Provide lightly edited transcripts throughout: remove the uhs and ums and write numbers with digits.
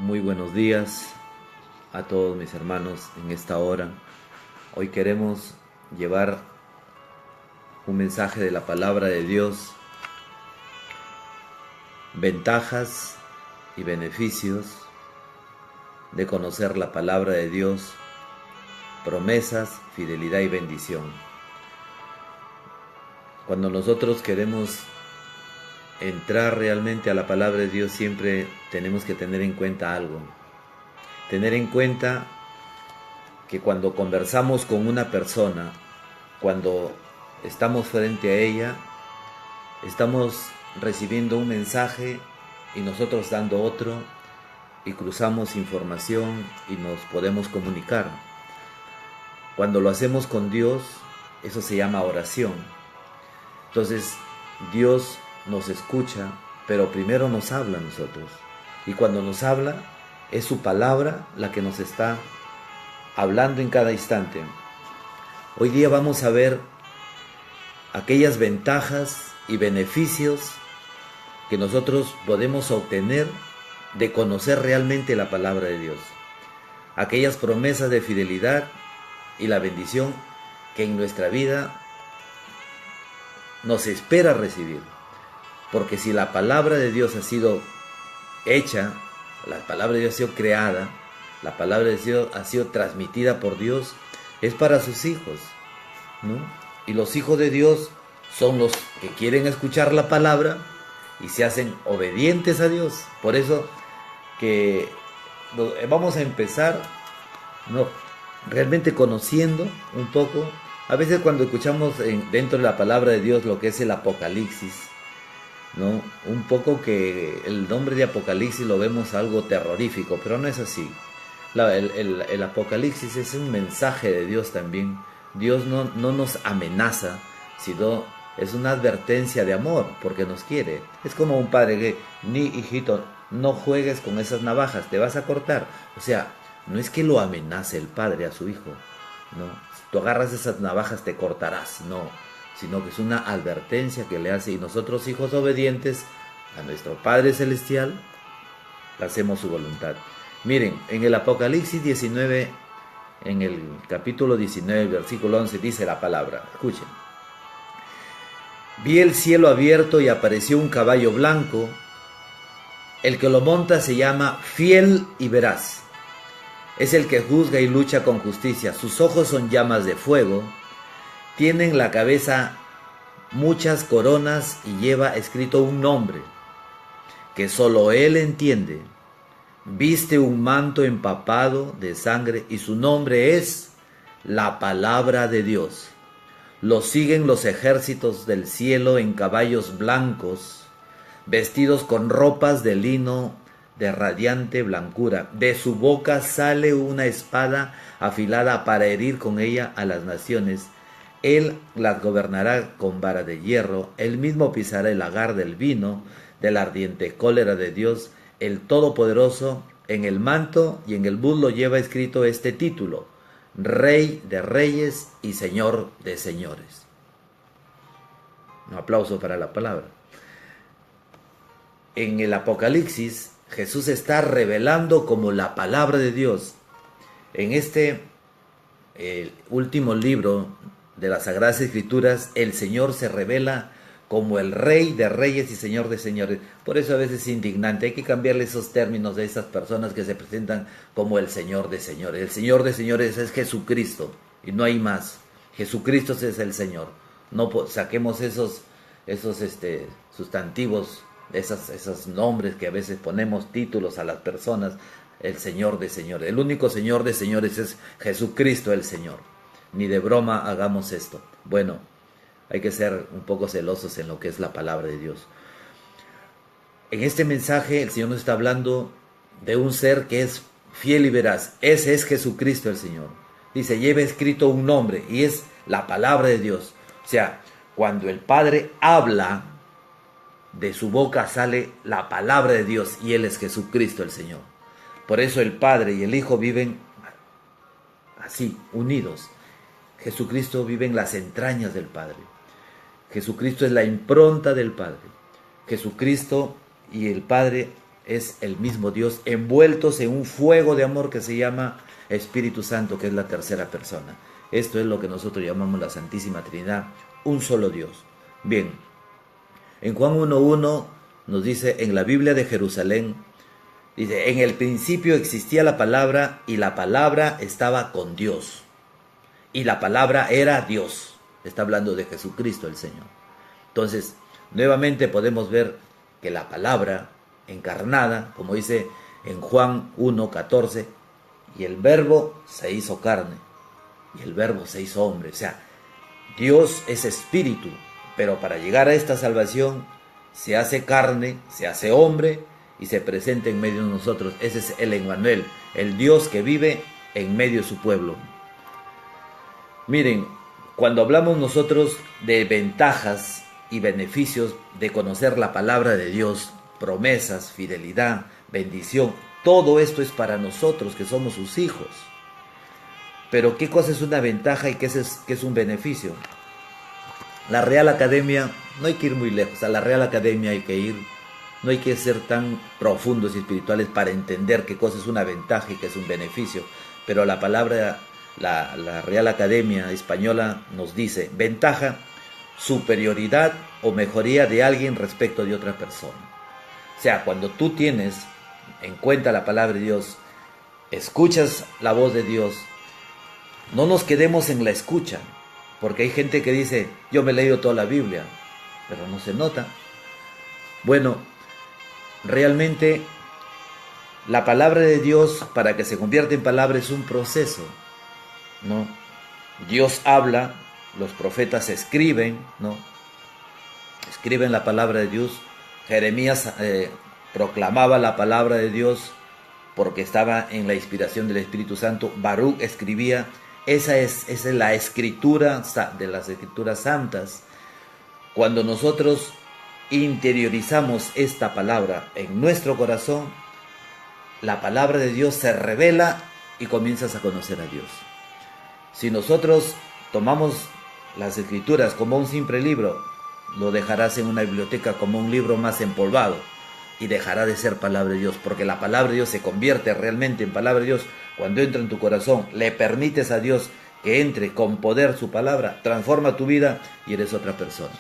Muy buenos días a todos mis hermanos en esta hora. Hoy queremos llevar un mensaje de la palabra de Dios, ventajas y beneficios de conocer la palabra de Dios, promesas, fidelidad y bendición. Cuando nosotros queremos entrar realmente a la palabra de Dios, siempre tenemos que tener en cuenta algo. Tener en cuenta que cuando conversamos con una persona, cuando estamos frente a ella, estamos recibiendo un mensaje y nosotros dando otro, y cruzamos información y nos podemos comunicar. Cuando lo hacemos con Dios, eso se llama oración. Entonces, Dios nos escucha, pero primero nos habla a nosotros. Y cuando nos habla, es su palabra la que nos está hablando en cada instante. Hoy día vamos a ver aquellas ventajas y beneficios que nosotros podemos obtener de conocer realmente la palabra de Dios. Aquellas promesas de fidelidad y la bendición que en nuestra vida nos espera recibir. Porque si la palabra de Dios ha sido hecha, la palabra de Dios ha sido creada, la palabra de Dios ha sido transmitida por Dios, es para sus hijos, ¿no? Y los hijos de Dios son los que quieren escuchar la palabra y se hacen obedientes a Dios. Por eso que vamos a empezar, ¿no?, realmente conociendo un poco. A veces cuando escuchamos dentro de la palabra de Dios lo que es el Apocalipsis, ¿no?, un poco que el nombre de Apocalipsis lo vemos algo terrorífico, pero no es así. El Apocalipsis es un mensaje de Dios también. Dios no nos amenaza, sino es una advertencia de amor, porque nos quiere. Es como un padre que, hijito, no juegues con esas navajas, te vas a cortar. O sea, no es que lo amenace el padre a su hijo, no. Si tú agarras esas navajas te cortarás, no, sino que es una advertencia que le hace, y nosotros, hijos obedientes a nuestro Padre Celestial, hacemos su voluntad. Miren, en el Apocalipsis 19, en el capítulo 19, versículo 11, dice la palabra, escuchen: vi el cielo abierto y apareció un caballo blanco. El que lo monta se llama Fiel y Veraz. Es el que juzga y lucha con justicia. Sus ojos son llamas de fuego. Tiene en la cabeza muchas coronas y lleva escrito un nombre que solo él entiende. Viste un manto empapado de sangre y su nombre es la palabra de Dios. Lo siguen los ejércitos del cielo en caballos blancos, vestidos con ropas de lino de radiante blancura. De su boca sale una espada afilada para herir con ella a las naciones. Él las gobernará con vara de hierro. Él mismo pisará el lagar del vino de la ardiente cólera de Dios, el Todopoderoso. En el manto y en el muslo lleva escrito este título: Rey de Reyes y Señor de Señores. Un aplauso para la palabra. En el Apocalipsis, Jesús está revelando como la palabra de Dios. En este último libro de las Sagradas Escrituras, el Señor se revela como el Rey de Reyes y Señor de Señores. Por eso a veces es indignante, hay que cambiarle esos términos de esas personas que se presentan como el Señor de Señores. El Señor de Señores es Jesucristo y no hay más. Jesucristo es el Señor. No saquemos esos sustantivos, esos nombres que a veces ponemos títulos a las personas. El Señor de Señores, el único Señor de Señores es Jesucristo el Señor. Ni de broma hagamos esto. Bueno, hay que ser un poco celosos en lo que es la palabra de Dios. En este mensaje el Señor nos está hablando de un ser que es fiel y veraz. Ese es Jesucristo el Señor. Dice, lleva escrito un nombre y es la palabra de Dios. O sea, cuando el Padre habla, de su boca sale la palabra de Dios y Él es Jesucristo el Señor. Por eso el Padre y el Hijo viven así, unidos. Jesucristo vive en las entrañas del Padre. Jesucristo es la impronta del Padre. Jesucristo y el Padre es el mismo Dios, envueltos en un fuego de amor que se llama Espíritu Santo, que es la tercera persona. Esto es lo que nosotros llamamos la Santísima Trinidad, un solo Dios. Bien, en Juan 1:1 nos dice, en la Biblia de Jerusalén, dice, en el principio existía la palabra y la palabra estaba con Dios. Y la palabra era Dios. Está hablando de Jesucristo el Señor. Entonces, nuevamente podemos ver que la palabra encarnada, como dice en Juan 1:14, y el verbo se hizo carne, y el verbo se hizo hombre. O sea, Dios es espíritu, pero para llegar a esta salvación se hace carne, se hace hombre y se presenta en medio de nosotros. Ese es el Emmanuel, el Dios que vive en medio de su pueblo. Miren, cuando hablamos nosotros de ventajas y beneficios de conocer la palabra de Dios, promesas, fidelidad, bendición, todo esto es para nosotros que somos sus hijos. Pero ¿qué cosa es una ventaja y qué es un beneficio? La Real Academia, no hay que ir muy lejos, a la Real Academia hay que ir, no hay que ser tan profundos y espirituales para entender qué cosa es una ventaja y qué es un beneficio. Pero la palabra, la Real Academia Española nos dice, ventaja, superioridad o mejoría de alguien respecto de otra persona. O sea, cuando tú tienes en cuenta la palabra de Dios, escuchas la voz de Dios, no nos quedemos en la escucha, porque hay gente que dice, yo me he leído toda la Biblia, pero no se nota. Bueno, realmente la palabra de Dios, para que se convierta en palabra, es un proceso, ¿no? Dios habla, los profetas escriben, ¿no? Escriben la palabra de Dios. Jeremías proclamaba la palabra de Dios porque estaba en la inspiración del Espíritu Santo. Baruch escribía. Esa es la escritura de las escrituras santas. Cuando nosotros interiorizamos esta palabra en nuestro corazón, la palabra de Dios se revela y comienzas a conocer a Dios. Si nosotros tomamos las escrituras como un simple libro, lo dejarás en una biblioteca como un libro más empolvado y dejará de ser palabra de Dios, porque la palabra de Dios se convierte realmente en palabra de Dios cuando entra en tu corazón, le permites a Dios que entre con poder su palabra, transforma tu vida y eres otra persona.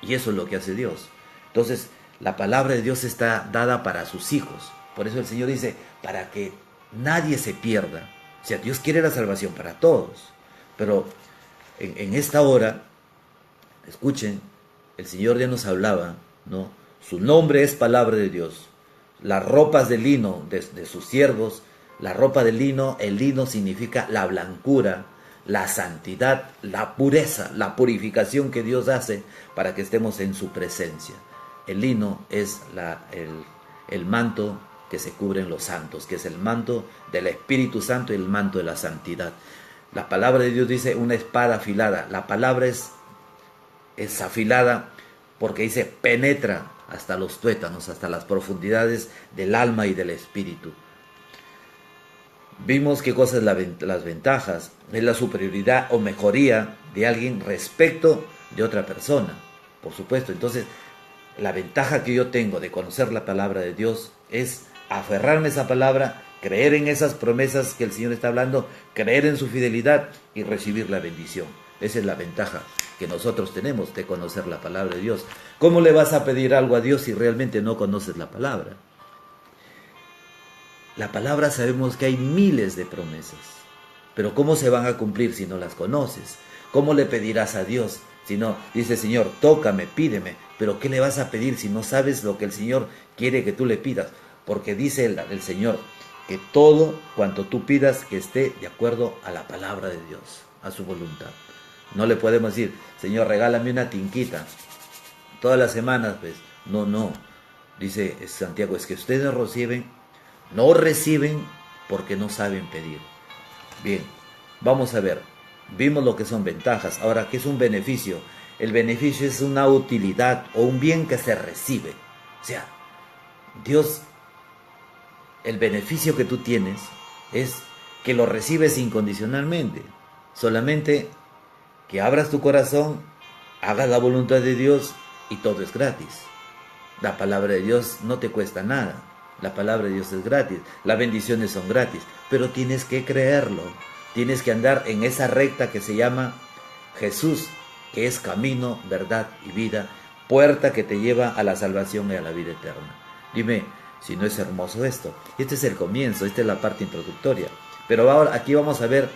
Y eso es lo que hace Dios. Entonces, la palabra de Dios está dada para sus hijos. Por eso el Señor dice, para que nadie se pierda. O sea, Dios quiere la salvación para todos. Pero en esta hora, escuchen, el Señor ya nos hablaba, ¿no? Su nombre es palabra de Dios. Las ropas de lino de sus siervos, la ropa de lino, el lino significa la blancura, la santidad, la pureza, la purificación que Dios hace para que estemos en su presencia. El lino es el manto que se cubre en los santos, que es el manto del Espíritu Santo y el manto de la santidad. La palabra de Dios dice una espada afilada. La palabra es afilada porque dice penetra hasta los tuétanos, hasta las profundidades del alma y del espíritu. Vimos qué cosas las ventajas, es la superioridad o mejoría de alguien respecto de otra persona, por supuesto. Entonces, la ventaja que yo tengo de conocer la palabra de Dios es aferrarme a esa palabra, creer en esas promesas que el Señor está hablando, creer en su fidelidad y recibir la bendición. Esa es la ventaja que nosotros tenemos de conocer la palabra de Dios. ¿Cómo le vas a pedir algo a Dios si realmente no conoces la palabra? La palabra sabemos que hay miles de promesas, pero ¿cómo se van a cumplir si no las conoces? ¿Cómo le pedirás a Dios si no? Dice, Señor, tócame, pídeme, pero ¿qué le vas a pedir si no sabes lo que el Señor quiere que tú le pidas? Porque dice el Señor que todo cuanto tú pidas que esté de acuerdo a la palabra de Dios, a su voluntad. No le podemos decir, Señor, regálame una tinquita todas las semanas, pues. No. Dice Santiago, es que ustedes no reciben porque no saben pedir. Bien, vamos a ver. Vimos lo que son ventajas. Ahora, ¿qué es un beneficio? El beneficio es una utilidad o un bien que se recibe. O sea, Dios, el beneficio que tú tienes es que lo recibes incondicionalmente. Solamente que abras tu corazón, hagas la voluntad de Dios y todo es gratis. La palabra de Dios no te cuesta nada. La palabra de Dios es gratis, las bendiciones son gratis, pero tienes que creerlo. Tienes que andar en esa recta que se llama Jesús, que es camino, verdad y vida, puerta que te lleva a la salvación y a la vida eterna. Dime si no es hermoso esto. Este es el comienzo, esta es la parte introductoria. Pero ahora aquí vamos a ver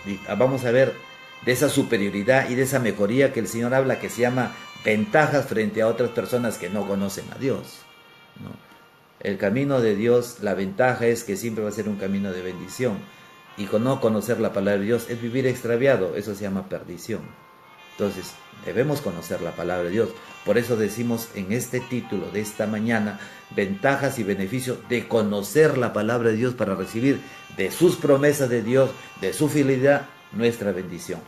de esa superioridad y de esa mejoría que el Señor habla, que se llama ventajas frente a otras personas que no conocen a Dios, ¿no? El camino de Dios, la ventaja es que siempre va a ser un camino de bendición. Y con no conocer la palabra de Dios es vivir extraviado, eso se llama perdición. Entonces, debemos conocer la palabra de Dios. Por eso decimos en este título de esta mañana, ventajas y beneficios de conocer la palabra de Dios para recibir de sus promesas de Dios, de su fidelidad, nuestra bendición.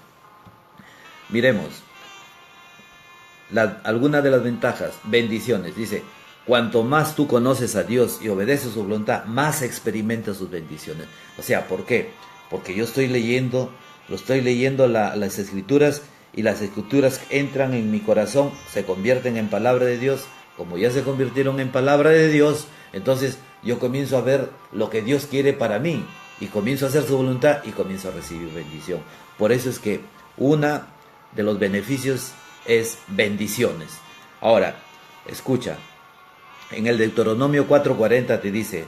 Miremos algunas de las ventajas, bendiciones. Dice, cuanto más tú conoces a Dios y obedeces su voluntad, más experimentas sus bendiciones. O sea, ¿por qué? Porque yo estoy leyendo las Escrituras, y las Escrituras entran en mi corazón, se convierten en palabra de Dios. Como ya se convirtieron en palabra de Dios, entonces yo comienzo a ver lo que Dios quiere para mí, y comienzo a hacer su voluntad, y comienzo a recibir bendición. Por eso es que uno de los beneficios es bendiciones. Ahora, escucha, en el Deuteronomio 4:40 te dice,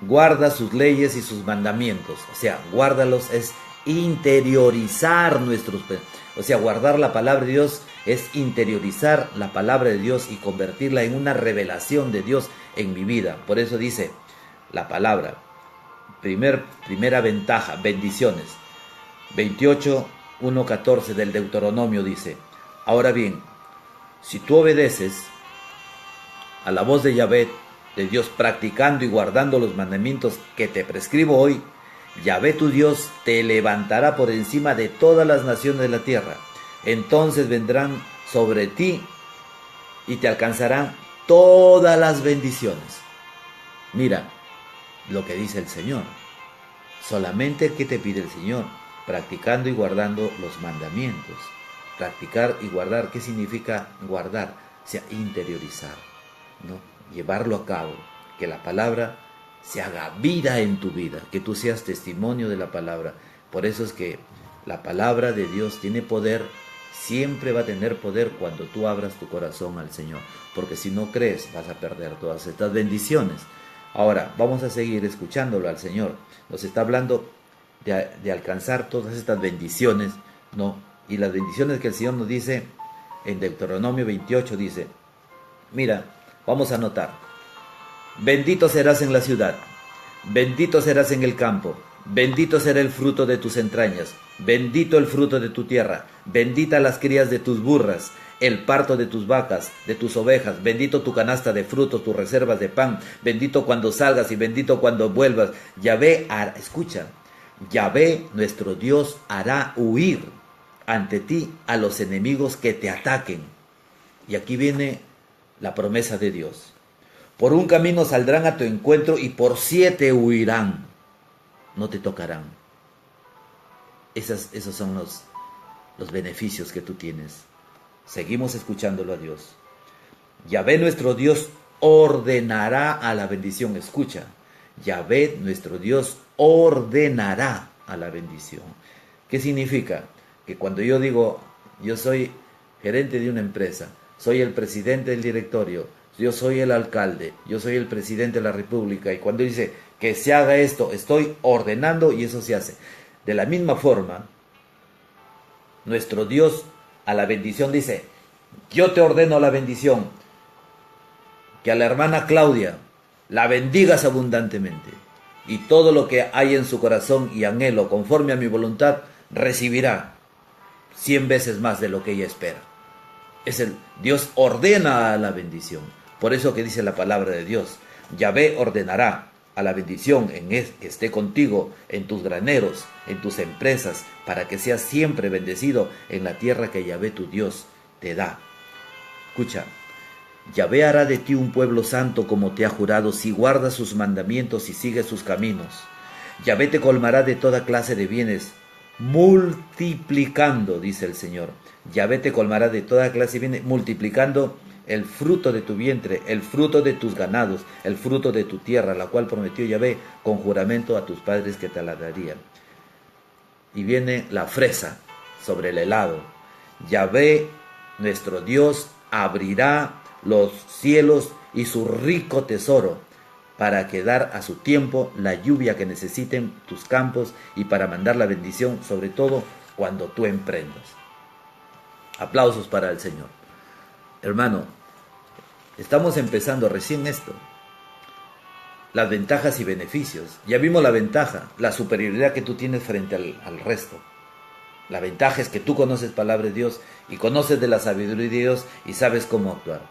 guarda sus leyes y sus mandamientos. O sea, guárdalos es interiorizar o sea, guardar la palabra de Dios es interiorizar la palabra de Dios y convertirla en una revelación de Dios en mi vida. Por eso dice la palabra, primera ventaja, bendiciones. 28:1-14 del Deuteronomio dice, ahora bien, si tú obedeces a la voz de Yahvé, de Dios, practicando y guardando los mandamientos que te prescribo hoy, Yahvé tu Dios te levantará por encima de todas las naciones de la tierra. Entonces vendrán sobre ti y te alcanzarán todas las bendiciones. Mira lo que dice el Señor. Solamente que te pide el Señor, practicando y guardando los mandamientos. Practicar y guardar, ¿qué significa guardar? O sea, interiorizar, ¿no? Llevarlo a cabo, que la palabra se haga vida en tu vida, que tú seas testimonio de la palabra. Por eso es que la palabra de Dios tiene poder, siempre va a tener poder cuando tú abras tu corazón al Señor, porque si no crees vas a perder todas estas bendiciones. Ahora vamos a seguir escuchándolo al Señor. Nos está hablando de alcanzar todas estas bendiciones, ¿no? Y las bendiciones que el Señor nos dice en Deuteronomio 28 dice, mira, vamos a anotar. Bendito serás en la ciudad, bendito serás en el campo, bendito será el fruto de tus entrañas, bendito el fruto de tu tierra, bendita las crías de tus burras, el parto de tus vacas, de tus ovejas, bendito tu canasta de frutos, tus reservas de pan, bendito cuando salgas y bendito cuando vuelvas. Yahvé, escucha, Yahvé nuestro Dios hará huir ante ti a los enemigos que te ataquen. Y aquí viene la promesa de Dios. Por un camino saldrán a tu encuentro y por 7 huirán. No te tocarán. Esos son los beneficios que tú tienes. Seguimos escuchándolo a Dios. Yahvé nuestro Dios ordenará a la bendición. Escucha. Yahvé nuestro Dios ordenará a la bendición. ¿Qué significa? Que cuando yo digo, yo soy gerente de una empresa, soy el presidente del directorio, yo soy el alcalde, yo soy el presidente de la república, y cuando dice que se haga esto, estoy ordenando y eso se hace. De la misma forma, nuestro Dios a la bendición dice, yo te ordeno la bendición, que a la hermana Claudia la bendigas abundantemente, y todo lo que hay en su corazón y anhelo conforme a mi voluntad, recibirá 100 veces más de lo que ella espera. Dios ordena la bendición. Por eso que dice la palabra de Dios, Yahvé ordenará a la bendición que esté contigo en tus graneros, en tus empresas, para que seas siempre bendecido en la tierra que Yahvé tu Dios te da. Escucha, Yahvé hará de ti un pueblo santo como te ha jurado, si guardas sus mandamientos y sigues sus caminos. Yahvé te colmará de toda clase de bienes, multiplicando, dice el Señor. Yahvé te colmará de toda clase de bienes, multiplicando el fruto de tu vientre, el fruto de tus ganados, el fruto de tu tierra, la cual prometió Yahvé con juramento a tus padres que te la darían. Y viene la fresa sobre el helado. Yahvé, nuestro Dios, abrirá los cielos y su rico tesoro para que dar a su tiempo la lluvia que necesiten tus campos y para mandar la bendición, sobre todo cuando tú emprendas. Aplausos para el Señor. Hermano, estamos empezando recién esto. Las ventajas y beneficios. Ya vimos la ventaja, la superioridad que tú tienes frente al resto. La ventaja es que tú conoces palabra de Dios y conoces de la sabiduría de Dios y sabes cómo actuar.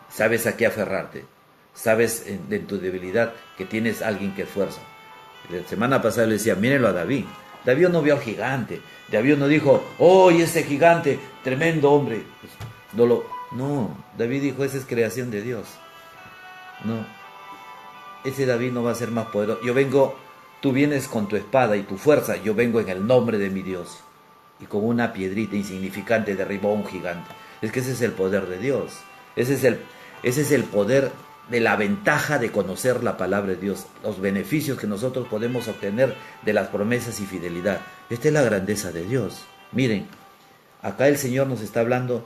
Sabes a qué aferrarte. Sabes en tu debilidad que tienes alguien que esfuerza. La semana pasada le decía, mírenlo a David. David no vio al gigante. David no dijo, ¡oh, ese gigante, tremendo hombre! Pues, no, David dijo, esa es creación de Dios. No, ese David no va a ser más poderoso. Tú vienes con tu espada y tu fuerza, yo vengo en el nombre de mi Dios. Y con una piedrita insignificante derribó a un gigante. Es que ese es el poder de Dios. Ese es el poder de la ventaja de conocer la palabra de Dios, los beneficios que nosotros podemos obtener de las promesas y fidelidad. Esta es la grandeza de Dios. Miren, acá el Señor nos está hablando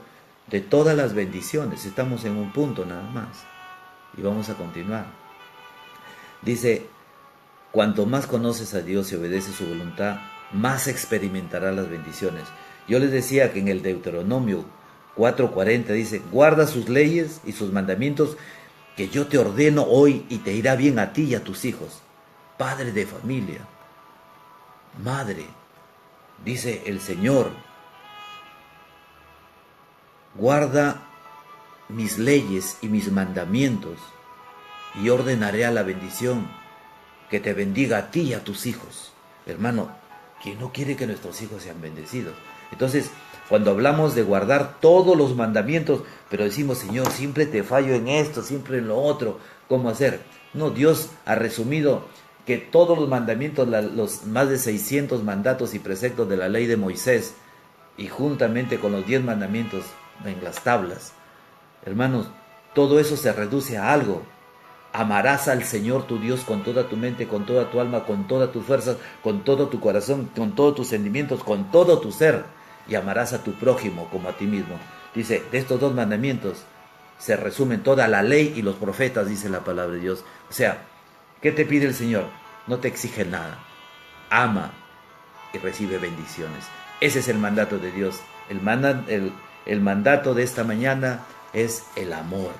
de todas las bendiciones. Estamos en un punto nada más. Y vamos a continuar. Dice, cuanto más conoces a Dios y obedeces su voluntad, más experimentarás las bendiciones. Yo les decía que en el Deuteronomio 4:40 dice, guarda sus leyes y sus mandamientos que yo te ordeno hoy y te irá bien a ti y a tus hijos. Padre de familia, madre, dice el Señor, guarda mis leyes y mis mandamientos y ordenaré a la bendición que te bendiga a ti y a tus hijos. Hermano, ¿quién no quiere que nuestros hijos sean bendecidos? Entonces, cuando hablamos de guardar todos los mandamientos, pero decimos, Señor, siempre te fallo en esto, siempre en lo otro, ¿cómo hacer? No, Dios ha resumido que todos los mandamientos, los más de 600 mandatos y preceptos de la ley de Moisés, y juntamente con los 10 mandamientos en las tablas, hermanos, todo eso se reduce a algo. Amarás al Señor tu Dios con toda tu mente, con toda tu alma, con todas tus fuerzas, con todo tu corazón, con todos tus sentimientos, con todo tu ser. Y amarás a tu prójimo como a ti mismo. Dice, de estos 2 mandamientos se resumen toda la ley y los profetas, dice la palabra de Dios. O sea, ¿qué te pide el Señor? No te exige nada. Ama y recibe bendiciones. Ese es el mandato de Dios. El mandato de esta mañana es el amor.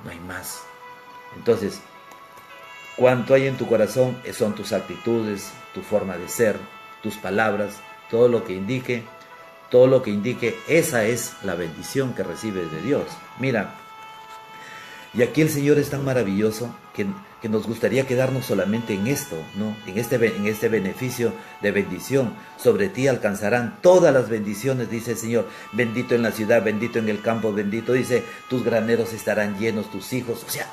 No hay más. Entonces, cuanto hay en tu corazón son tus actitudes, tu forma de ser, tus palabras, todo lo que indique, esa es la bendición que recibes de Dios. Mira, y aquí el Señor es tan maravilloso que nos gustaría quedarnos solamente en esto, ¿no? En este beneficio de bendición. Sobre ti alcanzarán todas las bendiciones, dice el Señor. Bendito en la ciudad, bendito en el campo, bendito, dice, tus graneros estarán llenos, tus hijos, o sea,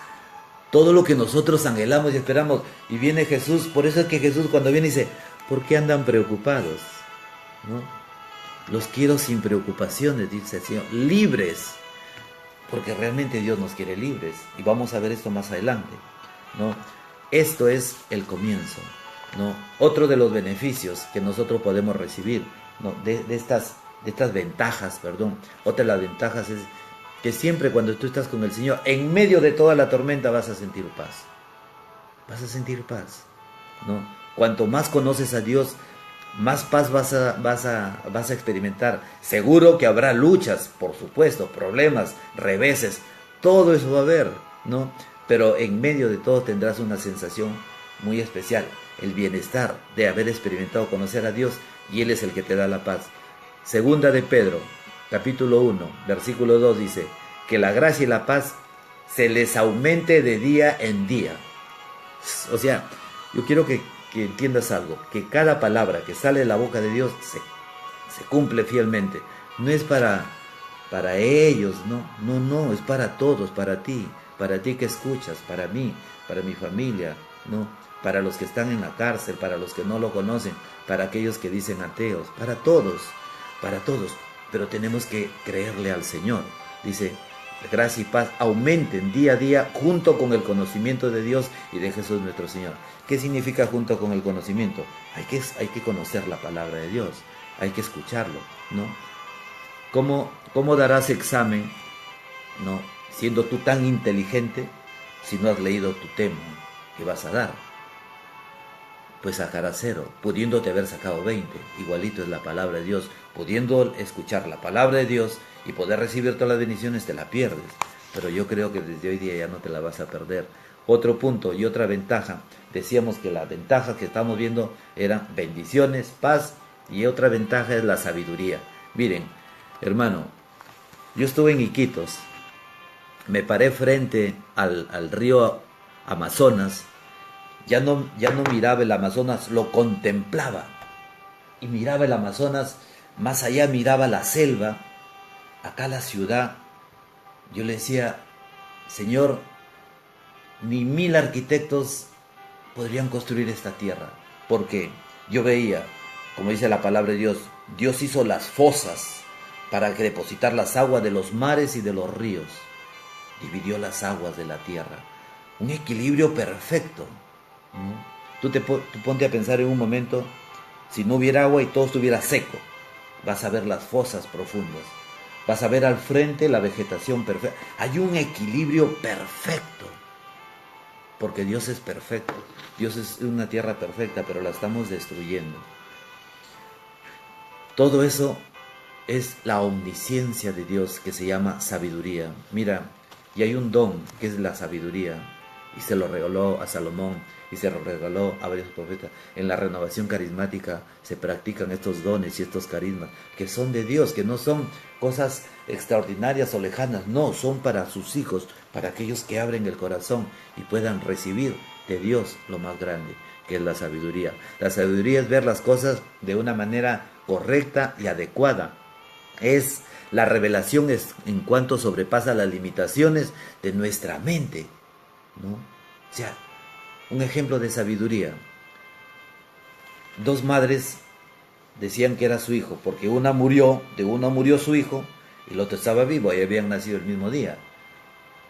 todo lo que nosotros anhelamos y esperamos. Y viene Jesús, por eso es que Jesús cuando viene dice, ¿por qué andan preocupados? ¿No? Los quiero sin preocupaciones, dice el Señor, libres, porque realmente Dios nos quiere libres. Y vamos a ver esto más adelante, ¿no? Esto es el comienzo, ¿no? Otro de los beneficios que nosotros podemos recibir, ¿no? de estas ventajas, otra de las ventajas es que siempre cuando tú estás con el Señor, en medio de toda la tormenta vas a sentir paz. Vas a sentir paz, ¿no? Cuanto más conoces a Dios, más paz vas a experimentar. Seguro que habrá luchas, por supuesto, problemas, reveses, todo eso va a haber, ¿no? Pero en medio de todo tendrás una sensación muy especial, el bienestar de haber experimentado conocer a Dios, y Él es el que te da la paz. Segunda de Pedro, capítulo 1, versículo 2 dice, que la gracia y la paz se les aumente de día en día. O sea, yo quiero que entiendas algo, que cada palabra que sale de la boca de Dios se cumple fielmente. No es para ellos, no, es para todos, para ti que escuchas, para mí, para mi familia, ¿no? Para los que están en la cárcel, para los que no lo conocen, para aquellos que dicen ateos, para todos, pero tenemos que creerle al Señor. Dice, gracia y paz aumenten día a día junto con el conocimiento de Dios y de Jesús nuestro Señor. ¿Qué significa junto con el conocimiento? Hay que conocer la palabra de Dios, hay que escucharlo, ¿no? ¿Cómo darás examen, ¿no?, siendo tú tan inteligente si no has leído tu tema que vas a dar? Pues sacarás 0, pudiéndote haber sacado 20. Igualito es la palabra de Dios. Pudiendo escuchar la palabra de Dios y poder recibir todas las bendiciones, te la pierdes. Pero yo creo que desde hoy día ya no te la vas a perder. Otro punto y otra ventaja. Decíamos que la ventaja que estamos viendo eran bendiciones, paz, y otra ventaja es la sabiduría. Miren, hermano, yo estuve en Iquitos, me paré frente al río Amazonas. Ya no miraba el Amazonas, lo contemplaba. Y miraba el Amazonas, más allá miraba la selva, acá la ciudad. Yo le decía, Señor, ni 1000 arquitectos podrían construir esta tierra. Porque yo veía, como dice la palabra de Dios, Dios hizo las fosas para depositar las aguas de los mares y de los ríos. Dividió las aguas de la tierra. Un equilibrio perfecto. Tú ponte a pensar en un momento, si no hubiera agua y todo estuviera seco, vas a ver las fosas profundas, vas a ver al frente la vegetación perfecta. Hay un equilibrio perfecto, porque Dios es perfecto. Dios es una tierra perfecta, pero la estamos destruyendo. Todo eso es la omnisciencia de Dios, que se llama sabiduría. Mira, y hay un don que es la sabiduría, y se lo regaló a Salomón, y se lo regaló a varios profetas. En la renovación carismática se practican estos dones y estos carismas que son de Dios, que no son cosas extraordinarias o lejanas, no, son para sus hijos, para aquellos que abren el corazón y puedan recibir de Dios lo más grande, que es la sabiduría. La sabiduría es ver las cosas de una manera correcta y adecuada. Es la revelación en cuanto sobrepasa las limitaciones de nuestra mente, ¿no? O sea, un ejemplo de sabiduría. 2 madres decían que era su hijo, porque de una murió su hijo y el otro estaba vivo, y habían nacido el mismo día.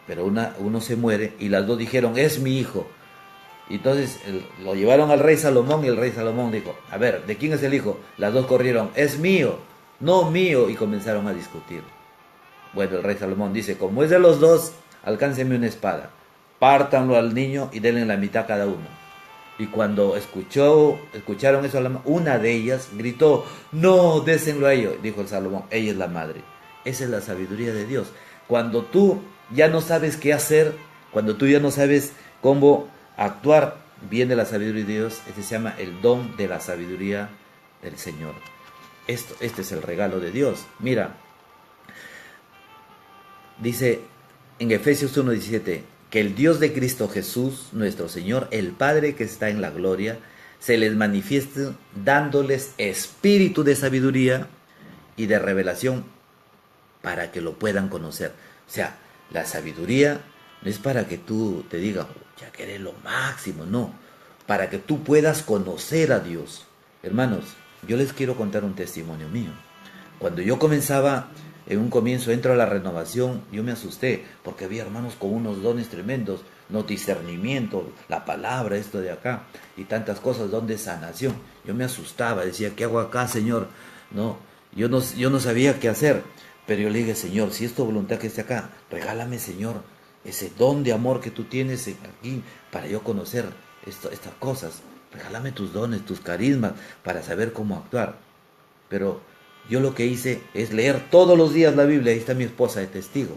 Pero uno se muere y las dos dijeron, es mi hijo. Y entonces lo llevaron al rey Salomón y el rey Salomón dijo, a ver, ¿de quién es el hijo? Las dos corrieron, es mío, no mío, y comenzaron a discutir. Bueno, el rey Salomón dice, como es de los dos, alcáncenme una espada. Pártanlo al niño y denle la mitad cada uno. Y cuando escucharon eso, una de ellas gritó, no, désenlo a ellos. Dijo el Salomón, ella es la madre. Esa es la sabiduría de Dios. Cuando tú ya no sabes qué hacer, cuando tú ya no sabes cómo actuar, viene la sabiduría de Dios. Este se llama el don de la sabiduría del Señor. Este es el regalo de Dios. Mira, dice en Efesios 1:17, que el Dios de Cristo Jesús, nuestro Señor, el Padre que está en la gloria, se les manifieste dándoles espíritu de sabiduría y de revelación para que lo puedan conocer. O sea, la sabiduría no es para que tú te digas, ya que eres lo máximo, no. Para que tú puedas conocer a Dios. Hermanos, yo les quiero contar un testimonio mío. Cuando yo comenzaba, en un comienzo entro a la renovación, yo me asusté, porque había hermanos con unos dones tremendos, no, discernimiento, la palabra, esto de acá, y tantas cosas, don de sanación. Yo me asustaba, decía, ¿qué hago acá, Señor? No, yo no sabía qué hacer, pero yo le dije, Señor, si es tu voluntad que esté acá, regálame, Señor, ese don de amor que tú tienes aquí, para yo conocer estas cosas. Regálame tus dones, tus carismas, para saber cómo actuar. Pero yo lo que hice es leer todos los días la Biblia. Ahí está mi esposa de testigo.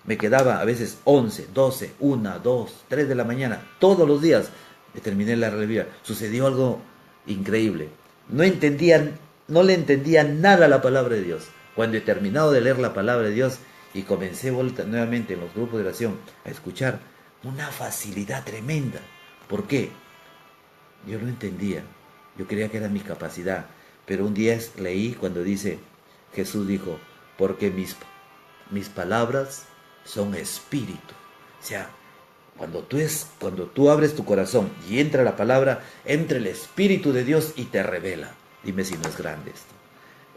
Me quedaba a veces 11, 12, 1, 2, 3 de la mañana. Todos los días me terminé la Biblia. Sucedió algo increíble. No le entendía nada a la palabra de Dios. Cuando he terminado de leer la palabra de Dios y comencé nuevamente en los grupos de oración a escuchar, una facilidad tremenda. ¿Por qué? Yo no entendía. Yo creía que era mi capacidad. Pero un día leí cuando dice, Jesús dijo, porque mis palabras son espíritu. O sea, cuando tú abres tu corazón y entra la palabra, entra el Espíritu de Dios y te revela. Dime si no es grande esto.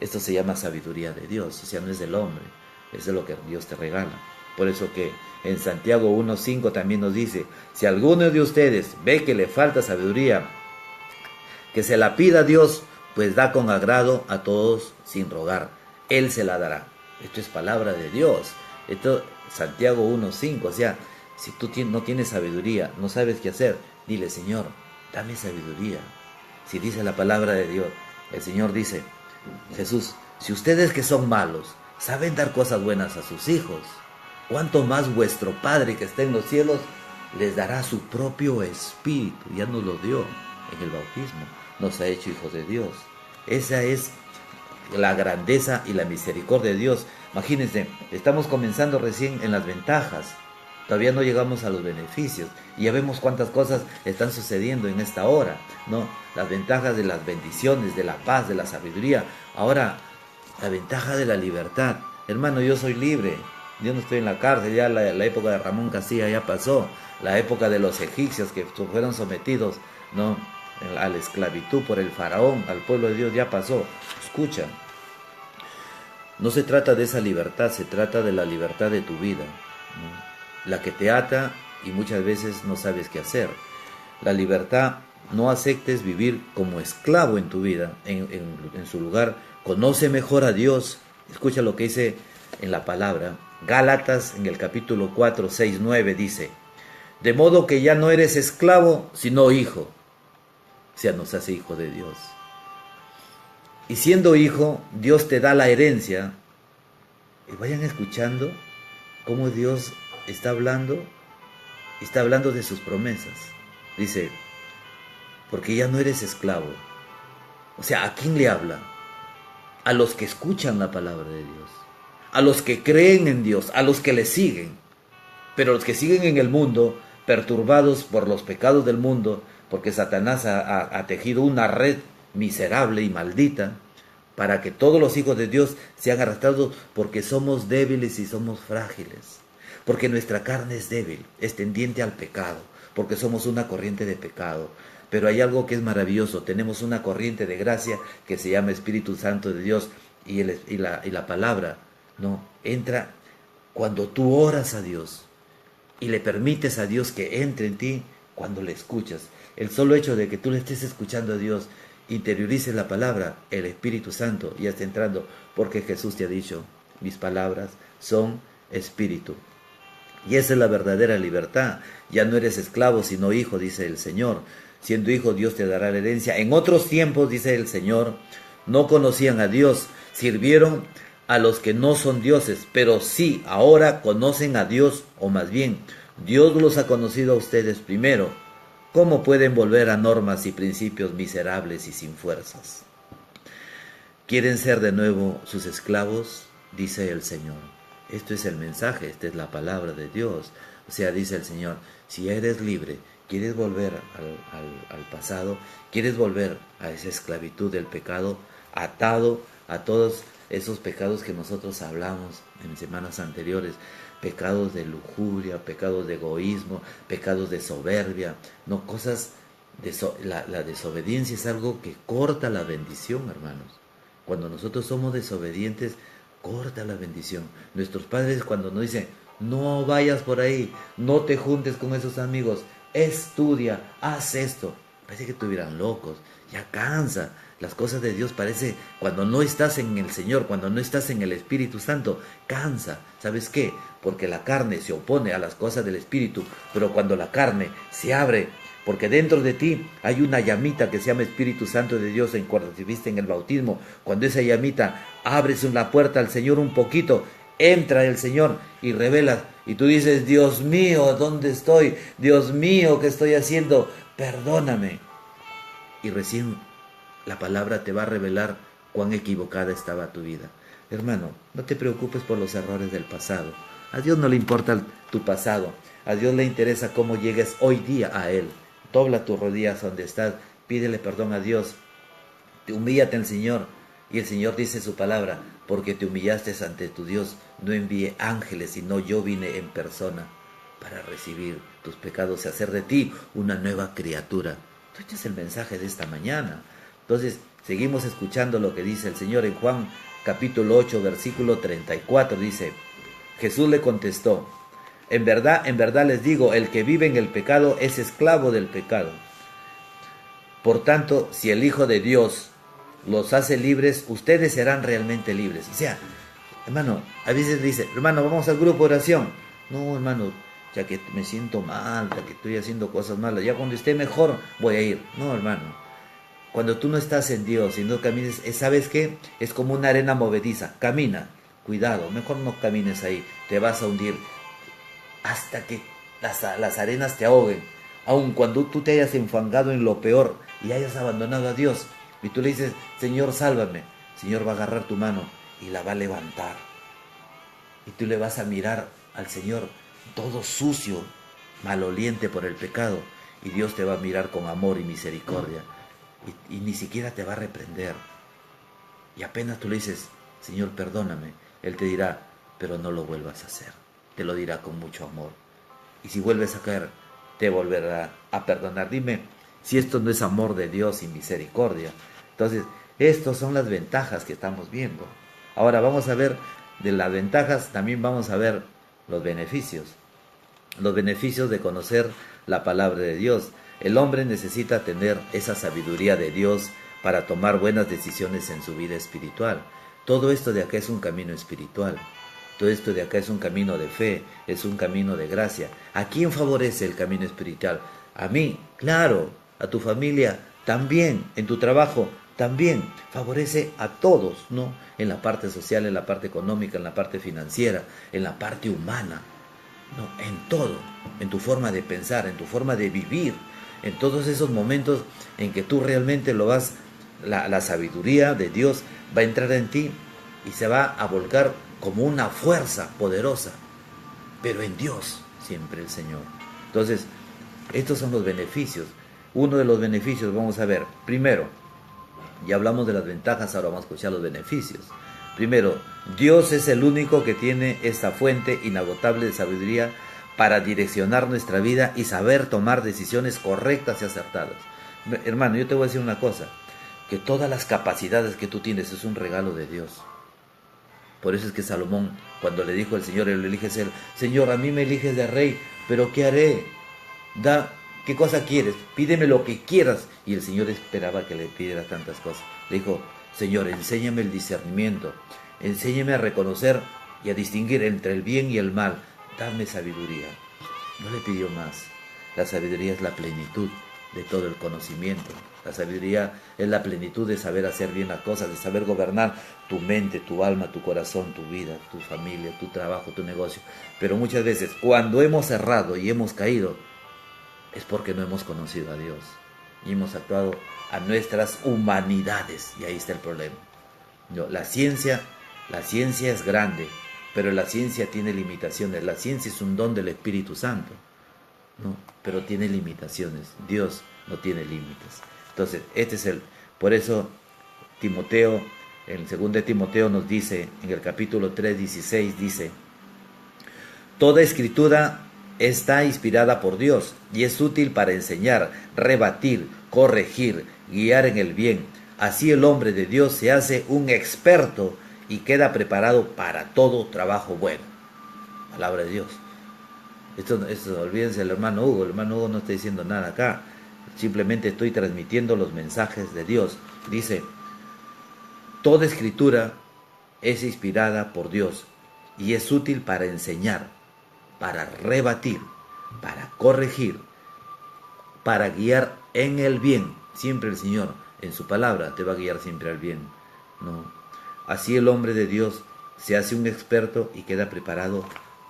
Esto se llama sabiduría de Dios, o sea, no es del hombre, es de lo que Dios te regala. Por eso que en Santiago 1:5 también nos dice, si alguno de ustedes ve que le falta sabiduría, que se la pida a Dios, pues da con agrado a todos sin rogar. Él se la dará. Esto es palabra de Dios. Esto, Santiago 1:5, o sea, si tú no tienes sabiduría, no sabes qué hacer, dile, Señor, dame sabiduría. Si dice la palabra de Dios, el Señor dice, Jesús, si ustedes que son malos saben dar cosas buenas a sus hijos, ¿cuánto más vuestro Padre que está en los cielos les dará su propio Espíritu? Ya nos lo dio en el bautismo, nos ha hecho hijos de Dios. Esa es la grandeza y la misericordia de Dios. Imagínense, estamos comenzando recién en las ventajas, todavía no llegamos a los beneficios y ya vemos cuántas cosas están sucediendo en esta hora, ¿no? Las ventajas de las bendiciones, de la paz, de la sabiduría. Ahora, la ventaja de la libertad. Hermano, yo soy libre, yo no estoy en la cárcel, ya la época de Ramón Castilla ya pasó, la época de los egipcios que fueron sometidos, ¿no?, a la esclavitud por el faraón, al pueblo de Dios, ya pasó. Escucha, no se trata de esa libertad, se trata de la libertad de tu vida, ¿no?, la que te ata y muchas veces no sabes qué hacer. La libertad, no aceptes vivir como esclavo en tu vida, en su lugar. Conoce mejor a Dios. Escucha lo que dice en la palabra. Gálatas en el capítulo 4, 6, 9 dice, de modo que ya no eres esclavo, sino hijo. O sea, nos hace hijo de Dios. Y siendo hijo, Dios te da la herencia. Y vayan escuchando cómo Dios está hablando de sus promesas. Dice, porque ya no eres esclavo. O sea, ¿a quién le habla? A los que escuchan la palabra de Dios, a los que creen en Dios, a los que le siguen. Pero los que siguen en el mundo, perturbados por los pecados del mundo, porque Satanás ha tejido una red miserable y maldita para que todos los hijos de Dios sean arrastrados, porque somos débiles y somos frágiles, porque nuestra carne es débil, es tendiente al pecado, porque somos una corriente de pecado. Pero hay algo que es maravilloso, tenemos una corriente de gracia que se llama Espíritu Santo de Dios, y la palabra, ¿no?, entra cuando tú oras a Dios y le permites a Dios que entre en ti cuando le escuchas. El solo hecho de que tú le estés escuchando a Dios, interiorices la palabra, el Espíritu Santo ya está entrando, porque Jesús te ha dicho, mis palabras son espíritu. Y esa es la verdadera libertad. Ya no eres esclavo, sino hijo, dice el Señor. Siendo hijo, Dios te dará la herencia. En otros tiempos, dice el Señor, no conocían a Dios, sirvieron a los que no son dioses, pero sí, ahora conocen a Dios, o más bien, Dios los ha conocido a ustedes primero. ¿Cómo pueden volver a normas y principios miserables y sin fuerzas? ¿Quieren ser de nuevo sus esclavos? Dice el Señor. Esto es el mensaje, esta es la palabra de Dios. O sea, dice el Señor, si eres libre, quieres volver al pasado, quieres volver a esa esclavitud del pecado, atado a todos esos pecados que nosotros hablamos en semanas anteriores, pecados de lujuria, pecados de egoísmo, pecados de soberbia, no, cosas la desobediencia es algo que corta la bendición, hermanos. Cuando nosotros somos desobedientes, corta la bendición. Nuestros padres cuando nos dicen, no vayas por ahí, no te juntes con esos amigos, estudia, haz esto, parece que estuvieran locos, ya cansa. Las cosas de Dios parece, cuando no estás en el Señor, cuando no estás en el Espíritu Santo, cansa. ¿Sabes qué? Porque la carne se opone a las cosas del Espíritu, pero cuando la carne se abre, porque dentro de ti hay una llamita que se llama Espíritu Santo de Dios, en cuando te viste en el bautismo, cuando esa llamita abres la puerta al Señor un poquito, entra el Señor y revela, y tú dices, Dios mío, ¿dónde estoy? Dios mío, ¿qué estoy haciendo? Perdóname. Y recién la palabra te va a revelar cuán equivocada estaba tu vida. Hermano, no te preocupes por los errores del pasado. A Dios no le importa tu pasado. A Dios le interesa cómo llegues hoy día a Él. Dobla tus rodillas donde estás. Pídele perdón a Dios. Humíllate al Señor. Y el Señor dice su palabra, porque te humillaste ante tu Dios, no envié ángeles, sino yo vine en persona para recibir tus pecados y hacer de ti una nueva criatura. Este es el mensaje de esta mañana. Entonces, seguimos escuchando lo que dice el Señor en Juan capítulo 8, versículo 34, dice, Jesús le contestó, en verdad les digo, el que vive en el pecado es esclavo del pecado. Por tanto, si el Hijo de Dios los hace libres, ustedes serán realmente libres. O sea, hermano, a veces dice, hermano, vamos al grupo de oración. No, hermano, ya que me siento mal, ya que estoy haciendo cosas malas, ya cuando esté mejor voy a ir. No, hermano, cuando tú no estás en Dios y no camines, ¿sabes qué? Es como una arena movediza. Camina, cuidado, mejor no camines ahí, te vas a hundir hasta que las arenas te ahoguen. Aun cuando tú te hayas enfangado en lo peor y hayas abandonado a Dios, y tú le dices, Señor, sálvame, el Señor va a agarrar tu mano y la va a levantar. Y tú le vas a mirar al Señor todo sucio, maloliente por el pecado, y Dios te va a mirar con amor y misericordia, y ni siquiera te va a reprender. Y apenas tú le dices, Señor, perdóname, Él te dirá, pero no lo vuelvas a hacer. Te lo dirá con mucho amor. Y si vuelves a caer, te volverá a perdonar. Dime si esto no es amor de Dios y misericordia. Entonces, estas son las ventajas que estamos viendo. Ahora vamos a ver de las ventajas, también vamos a ver los beneficios. Los beneficios de conocer la palabra de Dios. El hombre necesita tener esa sabiduría de Dios para tomar buenas decisiones en su vida espiritual. Todo esto de acá es un camino espiritual. Todo esto de acá es un camino de fe, es un camino de gracia. ¿A quién favorece el camino espiritual? A mí, claro, a tu familia también, en tu trabajo también. Favorece a todos, ¿no? En la parte social, en la parte económica, en la parte financiera, en la parte humana, ¿no? En todo, en tu forma de pensar, en tu forma de vivir, en todos esos momentos en que tú realmente lo vas, la sabiduría de Dios va a entrar en ti y se va a volcar como una fuerza poderosa, pero en Dios siempre el Señor. Entonces, estos son los beneficios. Uno de los beneficios, vamos a ver, primero, ya hablamos de las ventajas, ahora vamos a escuchar los beneficios. Primero, Dios es el único que tiene esta fuente inagotable de sabiduría para direccionar nuestra vida y saber tomar decisiones correctas y acertadas. Hermano, yo te voy a decir una cosa, que todas las capacidades que tú tienes es un regalo de Dios. Por eso es que Salomón, cuando le dijo al Señor, él le elige ser, Señor, a mí me eliges de rey, pero ¿qué haré? ¿Qué cosa quieres? Pídeme lo que quieras. Y el Señor esperaba que le pidiera tantas cosas. Le dijo, Señor, enséñame el discernimiento, enséñame a reconocer y a distinguir entre el bien y el mal. Dame sabiduría. No le pidió más. La sabiduría es la plenitud de todo el conocimiento. La sabiduría es la plenitud de saber hacer bien las cosas, de saber gobernar tu mente, tu alma, tu corazón, tu vida, tu familia, tu trabajo, tu negocio. Pero muchas veces, cuando hemos errado y hemos caído, es porque no hemos conocido a Dios y hemos actuado a nuestras humanidades, y ahí está el problema. No, la ciencia es grande, pero la ciencia tiene limitaciones. La ciencia es un don del Espíritu Santo, ¿no? Pero tiene limitaciones. Dios no tiene límites. Entonces, por eso Timoteo, en 2 Timoteo nos dice, en el capítulo 3:16 dice, toda escritura está inspirada por Dios y es útil para enseñar, rebatir, corregir, guiar en el bien. Así el hombre de Dios se hace un experto y queda preparado para todo trabajo bueno. Palabra de Dios. Esto olvídense del hermano Hugo. El hermano Hugo no está diciendo nada acá. Simplemente estoy transmitiendo los mensajes de Dios. Dice, toda escritura es inspirada por Dios y es útil para enseñar, para rebatir, para corregir, para guiar en el bien. Siempre el Señor, en su palabra, te va a guiar siempre al bien, ¿no? Así el hombre de Dios se hace un experto y queda preparado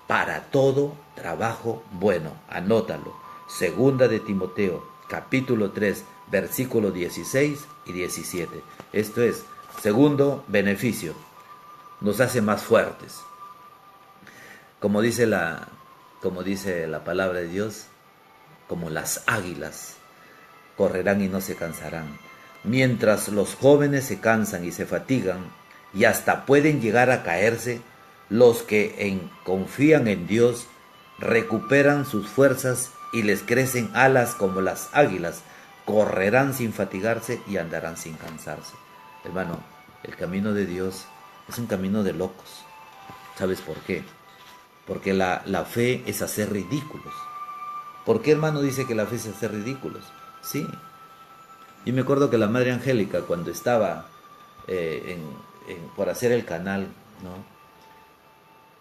para todo trabajo bueno. Anótalo. 2 de Timoteo, capítulo 3, versículos 16 y 17. Esto es, segundo beneficio, nos hace más fuertes. Como dice la palabra de Dios, como las águilas, correrán y no se cansarán. Mientras los jóvenes se cansan y se fatigan, y hasta pueden llegar a caerse, los que confían en Dios recuperan sus fuerzas y les crecen alas como las águilas, correrán sin fatigarse y andarán sin cansarse. Hermano, el camino de Dios es un camino de locos. ¿Sabes por qué? porque la fe es hacer ridículos. ¿Por qué, hermano, dice que la fe es hacer ridículos? Sí. Yo me acuerdo que la Madre Angélica, cuando estaba por hacer el canal, ¿no?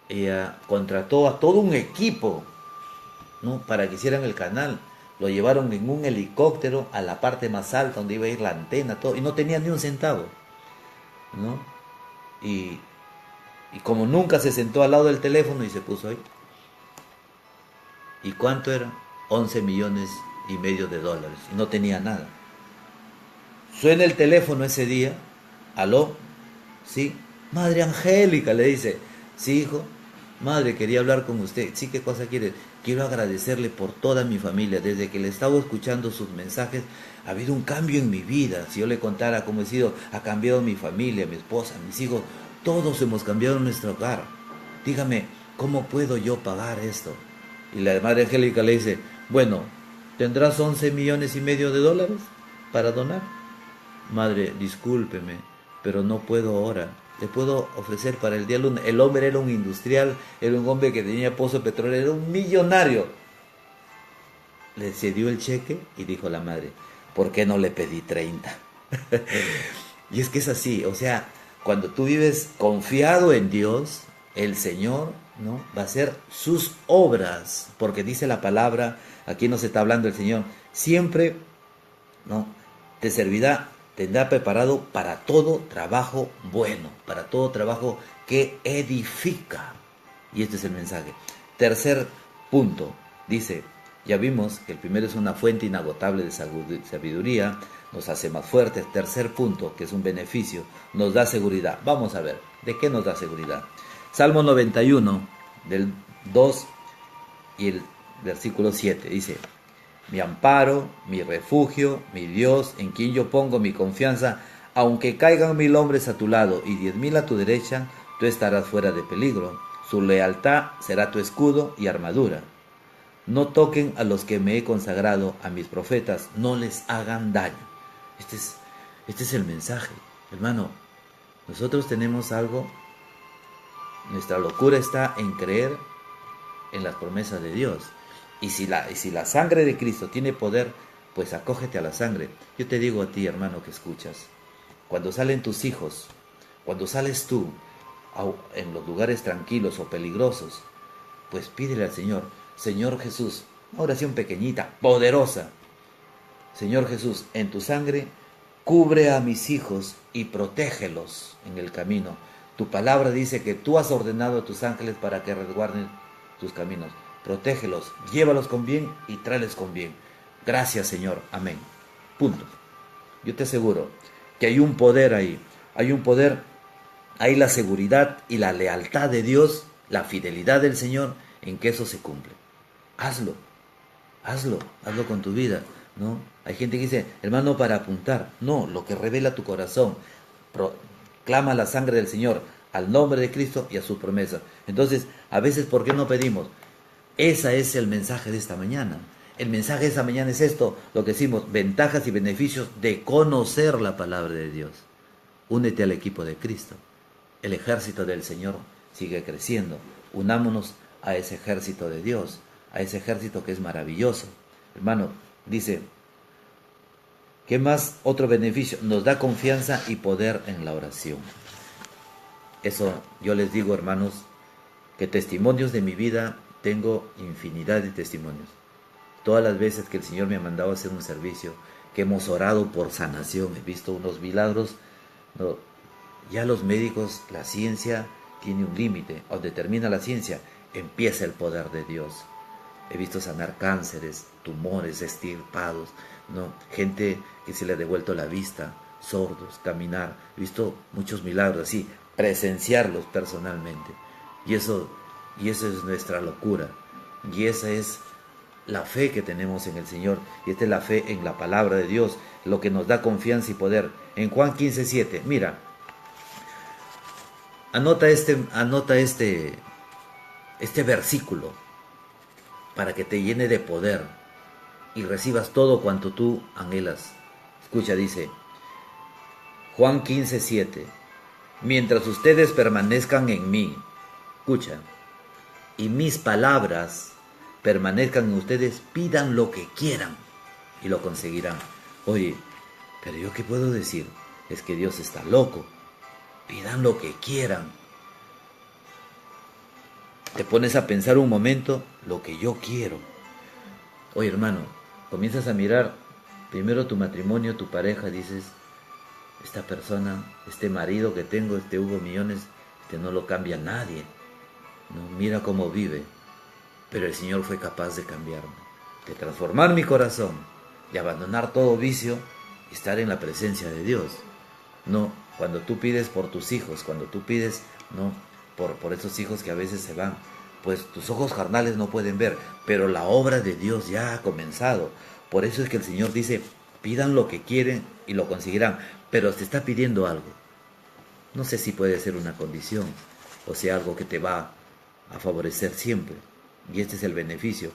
Ella contrató a todo un equipo, ¿no? Para que hicieran el canal. Lo llevaron en un helicóptero a la parte más alta donde iba a ir la antena, todo, y no tenía ni un centavo, ¿no? Y, y como nunca se sentó al lado del teléfono y se puso ahí. ¿Y cuánto era? 11,5 millones de dólares. Y no tenía nada. Suena el teléfono ese día. ¿Aló? Sí. Madre Angélica, le dice. Sí, hijo. Madre, quería hablar con usted. Sí, ¿qué cosa quiere? Quiero agradecerle por toda mi familia. Desde que le estaba escuchando sus mensajes, ha habido un cambio en mi vida. Si yo le contara cómo he sido, ha cambiado mi familia, mi esposa, mis hijos. Todos hemos cambiado en nuestro hogar. Dígame, ¿cómo puedo yo pagar esto? Y la Madre Angélica le dice, bueno, ¿tendrás 11,5 millones de dólares para donar? Madre, discúlpeme, pero no puedo ahora. Le puedo ofrecer para el día lunes. El hombre era un industrial, era un hombre que tenía pozo de petróleo, era un millonario. Le cedió el cheque y dijo la madre, ¿por qué no le pedí 30? Y es que es así, o sea, cuando tú vives confiado en Dios, el Señor, ¿no? Va a hacer sus obras, porque dice la palabra, aquí nos está hablando el Señor, siempre, ¿no? Te servirá, tendrá preparado para todo trabajo bueno, para todo trabajo que edifica. Y este es el mensaje. Tercer punto, dice, ya vimos que el primero es una fuente inagotable de sabiduría, nos hace más fuertes. Tercer punto, que es un beneficio, nos da seguridad. Vamos a ver, ¿de qué nos da seguridad? Salmo 91, del 2 y el versículo 7, dice, mi amparo, mi refugio, mi Dios, en quien yo pongo mi confianza, aunque caigan 1,000 hombres a tu lado y 10,000 a tu derecha, tú estarás fuera de peligro. Su lealtad será tu escudo y armadura. No toquen a los que me he consagrado, a mis profetas, no les hagan daño. Este es el mensaje. Hermano, nosotros tenemos algo, nuestra locura está en creer en las promesas de Dios. Y si la sangre de Cristo tiene poder, pues acógete a la sangre. Yo te digo a ti, hermano, que escuchas, cuando salen tus hijos, cuando sales tú en los lugares tranquilos o peligrosos, pues pídele al Señor, Señor Jesús, una oración pequeñita, poderosa. Señor Jesús, en tu sangre, cubre a mis hijos y protégelos en el camino. Tu palabra dice que tú has ordenado a tus ángeles para que resguarden tus caminos. Protégelos, llévalos con bien y tráeles con bien. Gracias, Señor. Amén. Punto. Yo te aseguro que hay un poder ahí. Hay un poder, hay la seguridad y la lealtad de Dios, la fidelidad del Señor, en que eso se cumple. Hazlo con tu vida, ¿no? Hay gente que dice, hermano, para apuntar. No, lo que revela tu corazón. Clama la sangre del Señor, al nombre de Cristo y a su promesa. Entonces, a veces, ¿por qué no pedimos? Ese es el mensaje de esta mañana. El mensaje de esta mañana es esto, lo que decimos, ventajas y beneficios de conocer la palabra de Dios. Únete al equipo de Cristo. El ejército del Señor sigue creciendo. Unámonos a ese ejército de Dios, a ese ejército que es maravilloso. Hermano, dice, ¿qué más? Otro beneficio, nos da confianza y poder en la oración. Eso yo les digo, hermanos, que testimonios de mi vida, tengo infinidad de testimonios. Todas las veces que el Señor me ha mandado a hacer un servicio, que hemos orado por sanación, he visto unos milagros. No, ya los médicos, la ciencia tiene un límite. Donde termina la ciencia, empieza el poder de Dios. He visto sanar cánceres, tumores extirpados, ¿no? Gente que se le ha devuelto la vista, sordos, caminar. He visto muchos milagros así, presenciarlos personalmente. Y eso es nuestra locura. Y esa es la fe que tenemos en el Señor. Y esta es la fe en la palabra de Dios, lo que nos da confianza y poder. En Juan 15:7, mira, anota este versículo para que te llene de poder y recibas todo cuanto tú anhelas. Escucha, dice Juan 15:7, mientras ustedes permanezcan en mí, escucha, y mis palabras permanezcan en ustedes, pidan lo que quieran y lo conseguirán. Oye, pero yo qué puedo decir, es que Dios está loco. Pidan lo que quieran. Te pones a pensar un momento lo que yo quiero. Oye, hermano, comienzas a mirar primero tu matrimonio, tu pareja, dices, esta persona, este marido que tengo, este Hugo Millones, no lo cambia nadie. No, mira cómo vive. Pero el Señor fue capaz de cambiarme, de transformar mi corazón, de abandonar todo vicio y estar en la presencia de Dios. No, cuando tú pides por tus hijos, cuando tú pides, no, por esos hijos que a veces se van, pues tus ojos carnales no pueden ver, pero la obra de Dios ya ha comenzado. Por eso es que el Señor dice, pidan lo que quieren y lo conseguirán, pero te está pidiendo algo. No sé si puede ser una condición, o sea, algo que te va a favorecer siempre. Y este es el beneficio.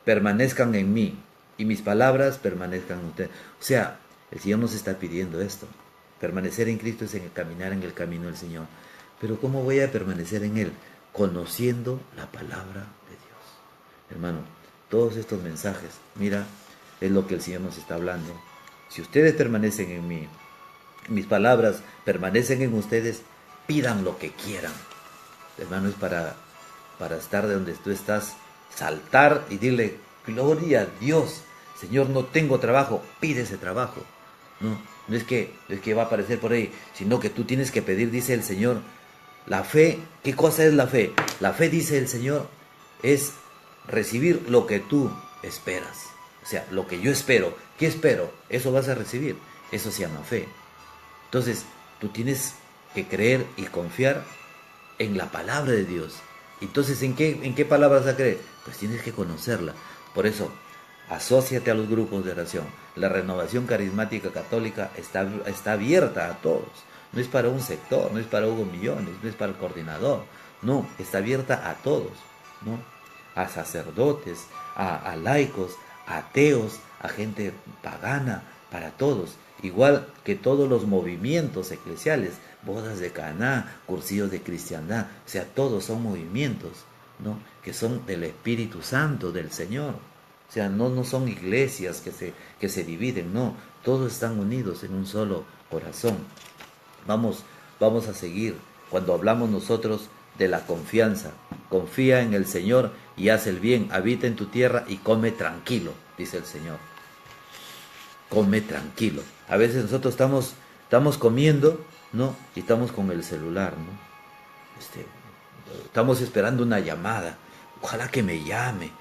Permanezcan en mí, y mis palabras permanezcan en ustedes. O sea, el Señor nos está pidiendo esto. Permanecer en Cristo es caminar en el camino del Señor. Pero ¿cómo voy a permanecer en Él? Conociendo la palabra de Dios. Hermano, todos estos mensajes, mira, es lo que el Señor nos está hablando. Si ustedes permanecen en mí, mis palabras permanecen en ustedes, pidan lo que quieran. Hermano, es para estar de donde tú estás, saltar y dile, gloria a Dios, Señor, no tengo trabajo, pide ese trabajo. No es que va a aparecer por ahí, sino que tú tienes que pedir, dice el Señor. La fe, ¿qué cosa es la fe? La fe, dice el Señor, es recibir lo que tú esperas. O sea, lo que yo espero, ¿qué espero? Eso vas a recibir. Eso se llama fe. Entonces, tú tienes que creer y confiar en la palabra de Dios. Entonces, ¿en qué palabra vas a creer? Pues tienes que conocerla. Por eso, asóciate a los grupos de oración. La renovación carismática católica está abierta a todos. No es para un sector, no es para Hugo Millones, no es para el coordinador. No, está abierta a todos, ¿no? A sacerdotes, a laicos, a ateos, a gente pagana, para todos. Igual que todos los movimientos eclesiales, bodas de Caná, cursillos de cristiandad, o sea, todos son movimientos, ¿no? Que son del Espíritu Santo, del Señor. O sea, no son iglesias que se dividen, no, todos están unidos en un solo corazón. Vamos a seguir cuando hablamos nosotros de la confianza. Confía en el Señor y haz el bien, habita en tu tierra y come tranquilo, dice el Señor. Come tranquilo. A veces nosotros estamos comiendo, ¿no? Y estamos con el celular, ¿no? Estamos esperando una llamada. Ojalá que me llame.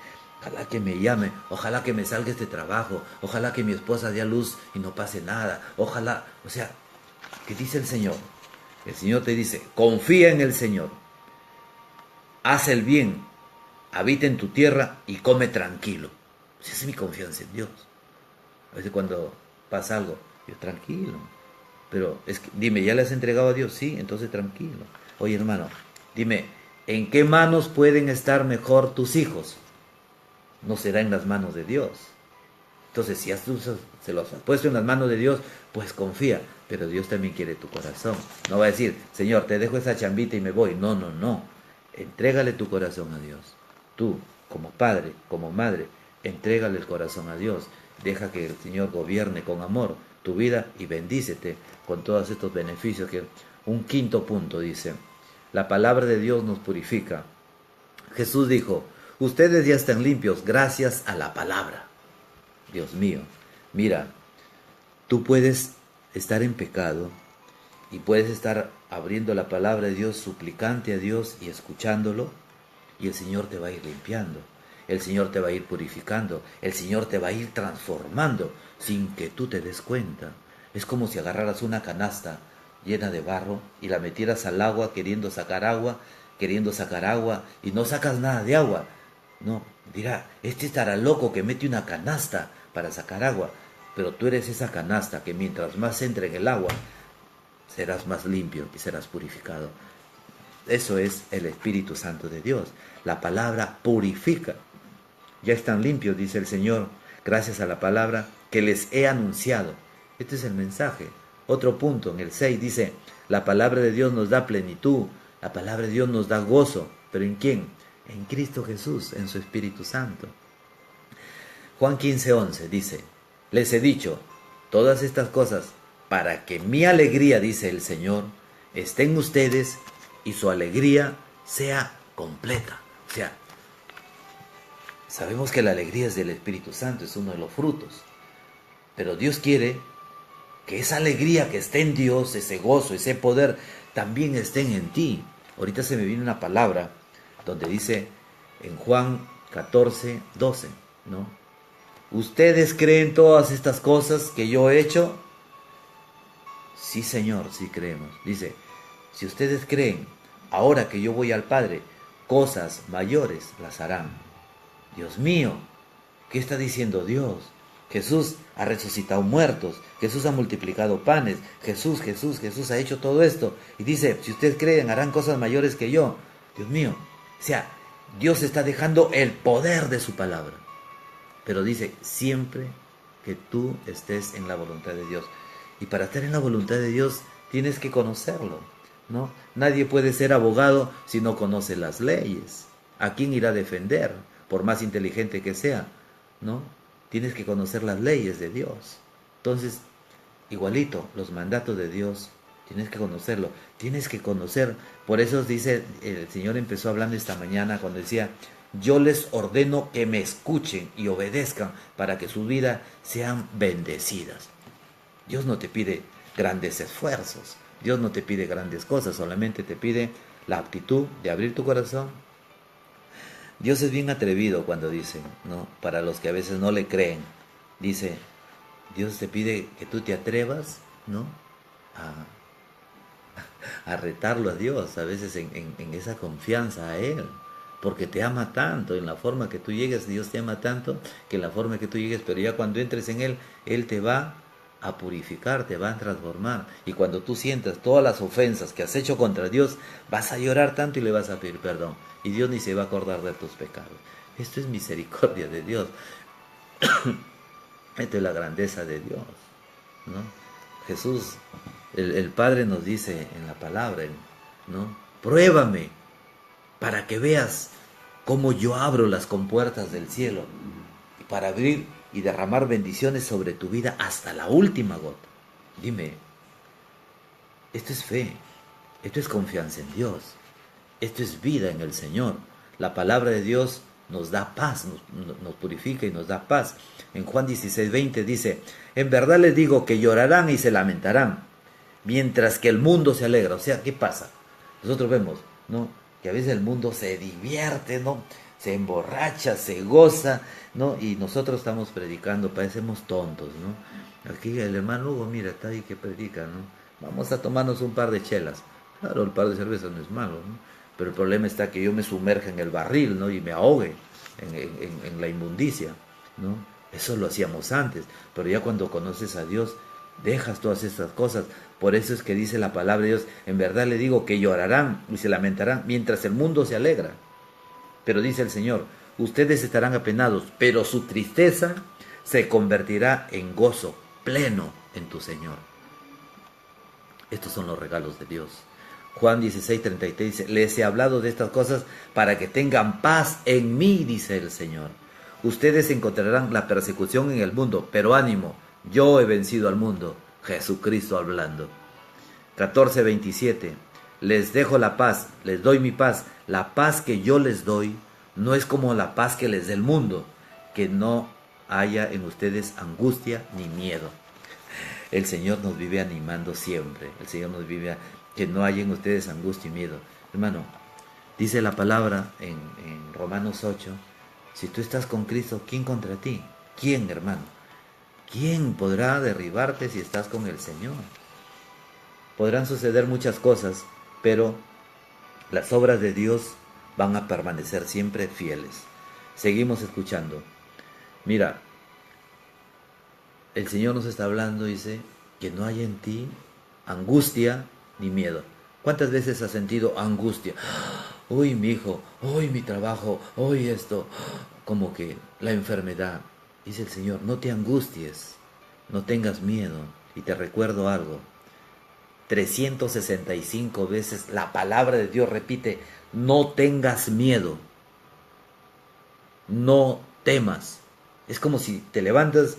Ojalá que me salga este trabajo, ojalá que mi esposa dé a luz y no pase nada, ojalá, o sea, ¿qué dice el Señor? El Señor te dice, confía en el Señor, haz el bien, habita en tu tierra y come tranquilo. Esa es mi confianza en Dios. A veces cuando pasa algo, yo tranquilo, pero es que, dime, ¿ya le has entregado a Dios? Sí, entonces tranquilo. Oye, hermano, dime, ¿en qué manos pueden estar mejor tus hijos? No será en las manos de Dios. Entonces, si tú se los has puesto en las manos de Dios, pues confía. Pero Dios también quiere tu corazón. No va a decir, Señor, te dejo esa chambita y me voy. No. Entrégale tu corazón a Dios. Tú, como padre, como madre, entrégale el corazón a Dios. Deja que el Señor gobierne con amor tu vida y bendícete con todos estos beneficios. Un quinto punto dice, la palabra de Dios nos purifica. Jesús dijo, ustedes ya están limpios gracias a la palabra. Dios mío, mira, tú puedes estar en pecado y puedes estar abriendo la palabra de Dios, suplicante a Dios y escuchándolo, y el Señor te va a ir limpiando, el Señor te va a ir purificando, el Señor te va a ir transformando sin que tú te des cuenta. Es como si agarraras una canasta llena de barro y la metieras al agua queriendo sacar agua y no sacas nada de agua. No, dirá, este estará loco que mete una canasta para sacar agua, pero tú eres esa canasta que mientras más entre en el agua, serás más limpio y serás purificado. Eso es el Espíritu Santo de Dios. La palabra purifica. Ya están limpios, dice el Señor, gracias a la palabra que les he anunciado. Este es el mensaje. Otro punto, en el 6 dice, la palabra de Dios nos da plenitud, la palabra de Dios nos da gozo. ¿Pero en quién? en Cristo Jesús, en su Espíritu Santo. Juan 15:11 dice, les he dicho todas estas cosas para que mi alegría, dice el Señor, esté en ustedes y su alegría sea completa. O sea, sabemos que la alegría es del Espíritu Santo, es uno de los frutos. Pero Dios quiere que esa alegría que esté en Dios, ese gozo, ese poder, también estén en ti. Ahorita se me viene una palabra donde dice en Juan 14:12, ¿no? ¿Ustedes creen todas estas cosas que yo he hecho? Sí, Señor, sí creemos. Dice, si ustedes creen, ahora que yo voy al Padre, cosas mayores las harán. Dios mío, ¿qué está diciendo Dios? Jesús ha resucitado muertos, Jesús ha multiplicado panes, Jesús ha hecho todo esto. Y dice, si ustedes creen, harán cosas mayores que yo. Dios mío, o sea, Dios está dejando el poder de su palabra. Pero dice, siempre que tú estés en la voluntad de Dios. Y para estar en la voluntad de Dios, tienes que conocerlo, ¿no? Nadie puede ser abogado si no conoce las leyes. ¿A quién irá a defender? Por más inteligente que sea, ¿no? Tienes que conocer las leyes de Dios. Entonces, igualito, los mandatos de Dios, tienes que conocerlo. Tienes que conocer. Por eso dice, el Señor empezó hablando esta mañana cuando decía, yo les ordeno que me escuchen y obedezcan para que sus vidas sean bendecidas. Dios no te pide grandes esfuerzos. Dios no te pide grandes cosas. Solamente te pide la actitud de abrir tu corazón. Dios es bien atrevido cuando dice, ¿no? Para los que a veces no le creen, dice, Dios te pide que tú te atrevas, ¿no? A retarlo a Dios, a veces en esa confianza a Él, porque te ama tanto, en la forma que tú llegues, Dios te ama tanto, que en la forma que tú llegues, pero ya cuando entres en Él, Él te va a purificar, te va a transformar, y cuando tú sientas todas las ofensas que has hecho contra Dios, vas a llorar tanto y le vas a pedir perdón, y Dios ni se va a acordar de tus pecados. Esto es misericordia de Dios. Esta es la grandeza de Dios, ¿no? Jesús, el Padre nos dice en la palabra, ¿no? Pruébame para que veas cómo yo abro las compuertas del cielo para abrir y derramar bendiciones sobre tu vida hasta la última gota. Dime, esto es fe, esto es confianza en Dios, esto es vida en el Señor. La palabra de Dios nos da paz, nos purifica y nos da paz. En Juan 16:20 dice, en verdad les digo que llorarán y se lamentarán, mientras que el mundo se alegra. O sea, ¿qué pasa? Nosotros vemos, ¿no? Que a veces el mundo se divierte, ¿no? Se emborracha, se goza, ¿no? Y nosotros estamos predicando, parecemos tontos, ¿no? Aquí el hermano Hugo, mira, está ahí que predica, ¿no? Vamos a tomarnos un par de chelas. Claro, el par de cervezas no es malo, ¿no? Pero el problema está que yo me sumerja en el barril, ¿no? Y me ahogue en la inmundicia, ¿no? Eso lo hacíamos antes, pero ya cuando conoces a Dios, dejas todas estas cosas. Por eso es que dice la palabra de Dios, en verdad le digo que llorarán y se lamentarán mientras el mundo se alegra. Pero dice el Señor, ustedes estarán apenados, pero su tristeza se convertirá en gozo pleno en tu Señor. Estos son los regalos de Dios. Juan 16:33 dice, les he hablado de estas cosas para que tengan paz en mí, dice el Señor. Ustedes encontrarán la persecución en el mundo, pero ánimo, yo he vencido al mundo. Jesucristo hablando. 14:27, les dejo la paz, les doy mi paz. La paz que yo les doy no es como la paz que les dé el mundo, que no haya en ustedes angustia ni miedo. El Señor nos vive animando siempre. El Señor nos vive que no haya en ustedes angustia y miedo. Hermano, dice la palabra en Romanos 8, si tú estás con Cristo, ¿quién contra ti? ¿Quién, hermano? ¿Quién podrá derribarte si estás con el Señor? Podrán suceder muchas cosas, pero las obras de Dios van a permanecer siempre fieles. Seguimos escuchando. Mira, el Señor nos está hablando, dice, que no haya en ti angustia ni miedo. ¿Cuántas veces has sentido angustia? Uy, mi hijo, uy, mi trabajo, uy, esto, como que la enfermedad. Dice el Señor, no te angusties, no tengas miedo. Y te recuerdo algo, 365 veces la palabra de Dios repite, no tengas miedo. no temas. Es como si te levantas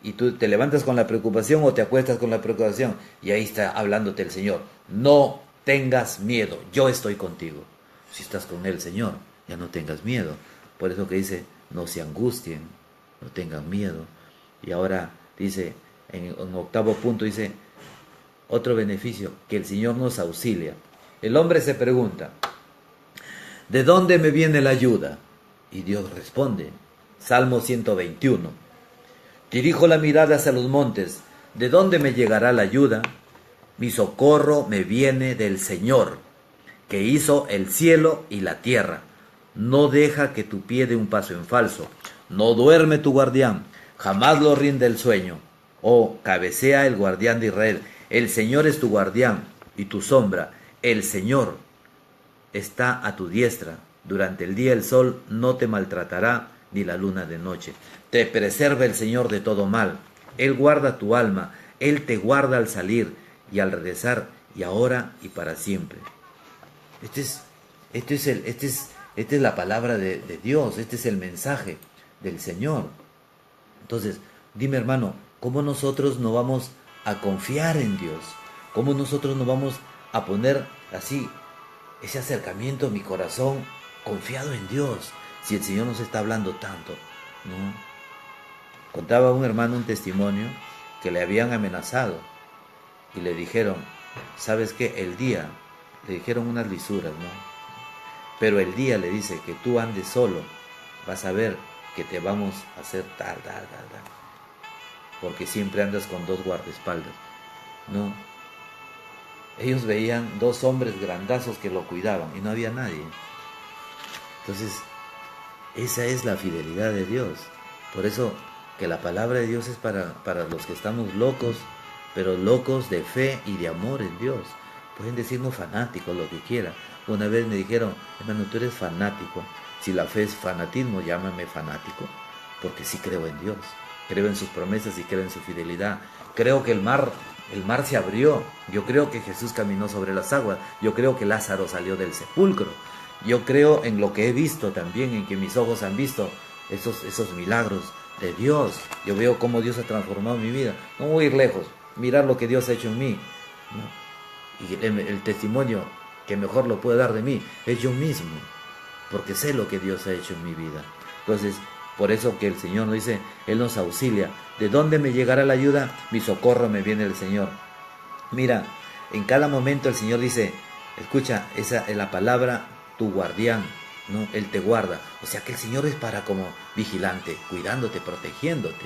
y tú te levantas con la preocupación o te acuestas con la preocupación y ahí está hablándote el Señor. No tengas miedo, yo estoy contigo. Si estás con el Señor, ya no tengas miedo. Por eso que dice, no se angustien, no tengan miedo. Y ahora dice, en octavo punto dice, otro beneficio, que el Señor nos auxilia. El hombre se pregunta, ¿de dónde me viene la ayuda? Y Dios responde, Salmo 121. Dirijo la mirada hacia los montes, ¿de dónde me llegará la ayuda? Mi socorro me viene del Señor, que hizo el cielo y la tierra. No deja que tu pie dé un paso en falso. No duerme tu guardián, jamás lo rinde el sueño. Oh, cabecea el guardián de Israel. El Señor es tu guardián y tu sombra. El Señor está a tu diestra. Durante el día el sol no te maltratará, ni la luna de noche. Te preserva el Señor de todo mal. Él guarda tu alma. Él te guarda al salir y al regresar, y ahora y para siempre. Esta es la palabra de Dios. Este es el mensaje del Señor. Entonces, dime, hermano, ¿cómo nosotros no vamos a confiar en Dios? ¿Cómo nosotros no vamos a poner así ese acercamiento a mi corazón confiado en Dios, si el Señor nos está hablando tanto? ¿No? Contaba un hermano un testimonio que le habían amenazado y le dijeron, ¿sabes qué? El día, le dijeron unas lisuras, ¿no? Pero el día, le dice, que tú andes solo, vas a ver que te vamos a hacer tal, porque siempre andas con dos guardaespaldas, ¿no? Ellos veían dos hombres grandazos que lo cuidaban y no había nadie. Entonces, esa es la fidelidad de Dios. Por eso que la palabra de Dios es para los que estamos locos, pero locos de fe y de amor en Dios. Pueden decirnos fanáticos, lo que quieran. Una vez me dijeron, hermano, tú eres fanático. Si la fe es fanatismo, llámame fanático, porque sí creo en Dios. Creo en sus promesas y creo en su fidelidad. Creo que el mar se abrió. Yo creo que Jesús caminó sobre las aguas. Yo creo que Lázaro salió del sepulcro. Yo creo en lo que he visto también, en que mis ojos han visto esos milagros de Dios. Yo veo cómo Dios ha transformado mi vida. No voy a ir lejos, mirar lo que Dios ha hecho en mí, ¿no? Y el testimonio que mejor lo puede dar de mí es yo mismo, porque sé lo que Dios ha hecho en mi vida. Entonces, por eso que el Señor nos dice, Él nos auxilia. ¿De dónde me llegará la ayuda? Mi socorro me viene del Señor. Mira, en cada momento el Señor dice, escucha, esa es la palabra, tu guardián, ¿no? Él te guarda. O sea que el Señor es para como vigilante, cuidándote, protegiéndote.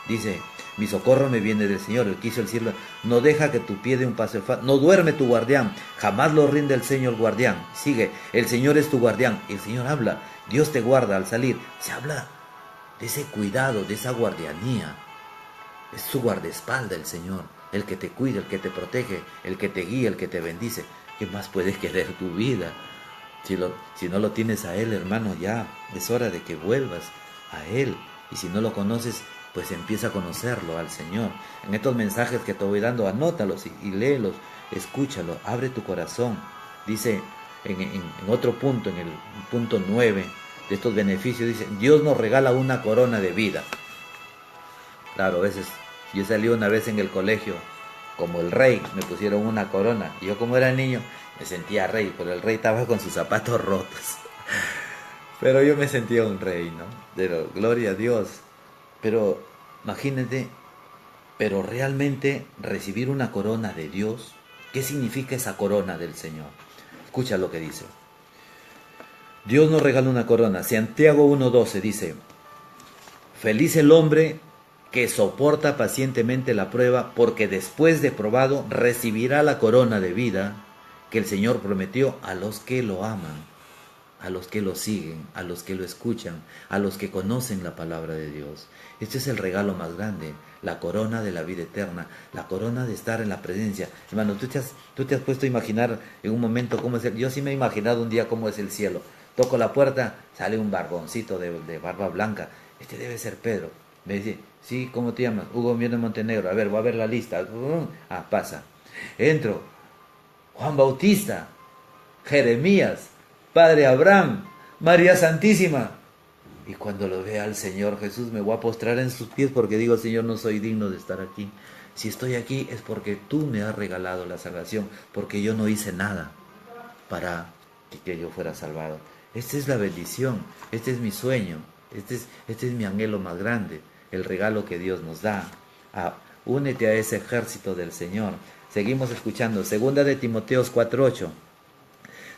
Dice, mi socorro me viene del Señor, el que hizo el cielo. No deja que tu pie dé un paso en falso. No duerme tu guardián, jamás lo rinde el Señor guardián. Sigue, el Señor es tu guardián. Y el Señor habla, Dios te guarda al salir. Se habla de ese cuidado, de esa guardianía. Es su guardaespaldas el Señor, el que te cuida, el que te protege, el que te guía, el que te bendice. ¿Qué más puedes querer tu vida? Si no lo tienes a Él, hermano, ya es hora de que vuelvas a Él. Y si no lo conoces, pues empieza a conocerlo al Señor. En estos mensajes que te voy dando, anótalos y léelos, escúchalo, abre tu corazón. Dice en otro punto, en el punto 9 de estos beneficios, dice, Dios nos regala una corona de vida. Claro, a veces, yo salí una vez en el colegio como el rey, me pusieron una corona, y yo como era niño, me sentía rey, pero el rey estaba con sus zapatos rotos. Pero yo me sentía un rey, ¿no? Pero gloria a Dios. Pero imagínate, pero realmente recibir una corona de Dios, ¿qué significa esa corona del Señor? Escucha lo que dice. Dios nos regala una corona. Santiago 1:12 dice, feliz el hombre que soporta pacientemente la prueba, porque después de probado recibirá la corona de vida que el Señor prometió a los que lo aman, a los que lo siguen, a los que lo escuchan, a los que conocen la palabra de Dios. Este es el regalo más grande, la corona de la vida eterna, la corona de estar en la presencia. Hermano, tú te has puesto a imaginar en un momento cómo es yo sí me he imaginado un día cómo es el cielo. Toco la puerta, sale un barboncito de barba blanca. Este debe ser Pedro. Me dice, sí, ¿cómo te llamas? Hugo Mier de Montenegro. A ver, voy a ver la lista. Ah, pasa. Entro. Juan Bautista, Jeremías, Padre Abraham, María Santísima. Y cuando lo vea al Señor Jesús, me voy a postrar en sus pies porque digo, Señor, no soy digno de estar aquí. Si estoy aquí es porque tú me has regalado la salvación, porque yo no hice nada para que yo fuera salvado. Esta es la bendición, este es mi sueño, este es mi anhelo más grande, el regalo que Dios nos da. Únete a ese ejército del Señor. Seguimos escuchando, segunda de Timoteos 4:8.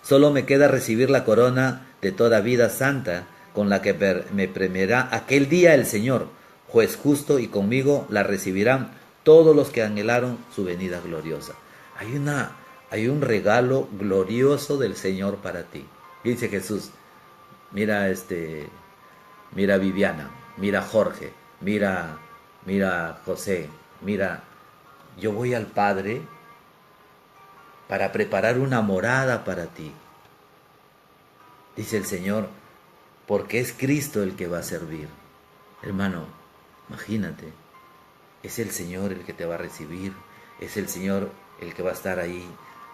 Solo me queda recibir la corona de toda vida santa, con la que me premiará aquel día el Señor, juez justo, y conmigo la recibirán todos los que anhelaron su venida gloriosa. Hay un regalo glorioso del Señor para ti. Dice Jesús, mira mira Viviana, mira Jorge, mira José, mira, yo voy al Padre para preparar una morada para ti. Dice el Señor, porque es Cristo el que va a servir. Hermano, imagínate, es el Señor el que te va a recibir, es el Señor el que va a estar ahí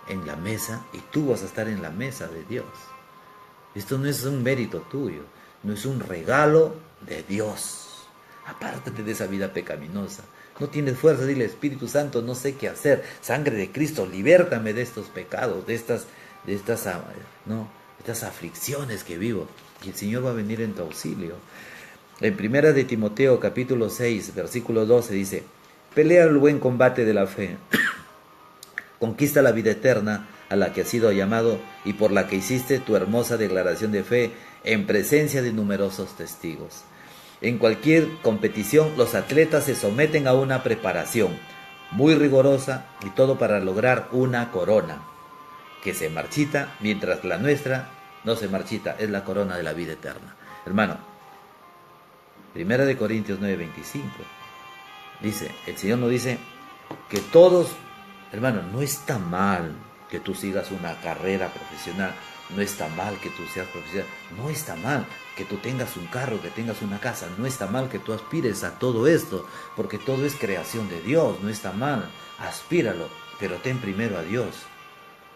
en la mesa y tú vas a estar en la mesa de Dios. Esto no es un mérito tuyo, no es un regalo de Dios. Apártate de esa vida pecaminosa. No tienes fuerza, dile, Espíritu Santo, no sé qué hacer. Sangre de Cristo, libértame de estos pecados, de estas aflicciones que vivo. Y el Señor va a venir en tu auxilio. En primera de Timoteo, capítulo 6, versículo 12, dice, pelea el buen combate de la fe. Conquista la vida eterna a la que has sido llamado y por la que hiciste tu hermosa declaración de fe en presencia de numerosos testigos. En cualquier competición, los atletas se someten a una preparación muy rigurosa y todo para lograr una corona que se marchita, mientras la nuestra no se marchita, es la corona de la vida eterna. Hermano, Primera de Corintios 9:25 dice, el Señor nos dice que todos, hermano, no está mal que tú sigas una carrera profesional, no está mal que tú seas profesional, no está mal que tú tengas un carro, que tengas una casa, no está mal que tú aspires a todo esto, porque todo es creación de Dios, no está mal, aspíralo, pero ten primero a Dios,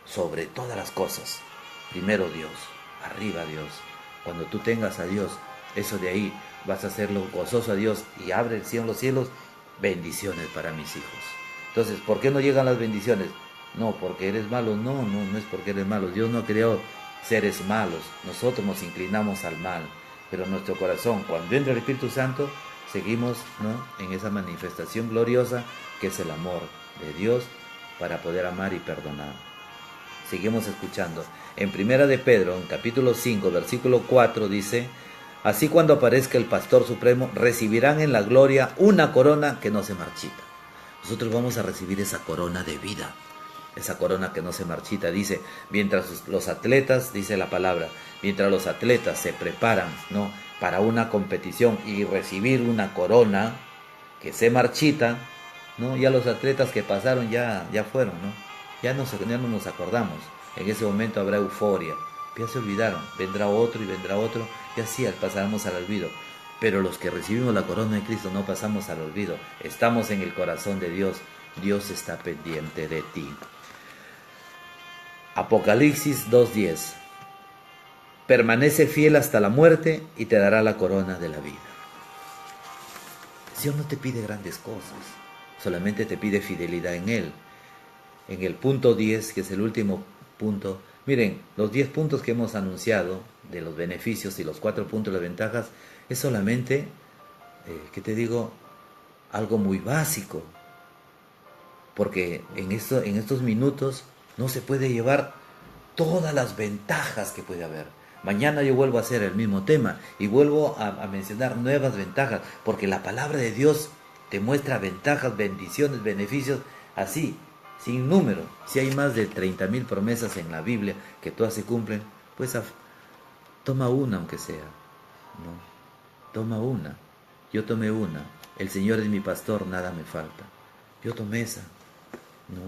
sobre todas las cosas, primero Dios, arriba Dios. Cuando tú tengas a Dios, eso de ahí vas a hacerlo gozoso a Dios y abre el cielo, los cielos, bendiciones para mis hijos. Entonces, ¿por qué no llegan las bendiciones? No, porque eres malo, no es porque eres malo. Dios no creó seres malos, nosotros nos inclinamos al mal, pero nuestro corazón, cuando entra el Espíritu Santo, seguimos, ¿no?, en esa manifestación gloriosa que es el amor de Dios para poder amar y perdonar. Seguimos escuchando. En Primera de Pedro, en capítulo 5, versículo 4, dice, así cuando aparezca el Pastor Supremo, recibirán en la gloria una corona que no se marchita. Nosotros vamos a recibir esa corona de vida, esa corona que no se marchita. Dice, mientras los atletas, dice la palabra, mientras los atletas se preparan, ¿no?, para una competición y recibir una corona que se marchita, ¿no?, ya los atletas que pasaron ya fueron, ¿no? Ya no nos acordamos. En ese momento habrá euforia. Ya se olvidaron. Vendrá otro y así pasaremos al olvido. Pero los que recibimos la corona de Cristo no pasamos al olvido. Estamos en el corazón de Dios. Dios está pendiente de ti. Apocalipsis 2:10. Permanece fiel hasta la muerte y te dará la corona de la vida. Dios no te pide grandes cosas. Solamente te pide fidelidad en Él. En el punto 10, que es el último punto, miren, los 10 puntos que hemos anunciado de los beneficios y los 4 puntos de las ventajas es solamente, ¿qué te digo?, algo muy básico, porque en estos minutos no se puede llevar todas las ventajas que puede haber. Mañana yo vuelvo a hacer el mismo tema y vuelvo a mencionar nuevas ventajas, porque la palabra de Dios te muestra ventajas, bendiciones, beneficios, así, sin número. Si hay más de 30,000 promesas en la Biblia que todas se cumplen, pues toma una aunque sea, ¿no? Toma una. Yo tomé una. El Señor es mi pastor, nada me falta. Yo tomé esa, ¿no?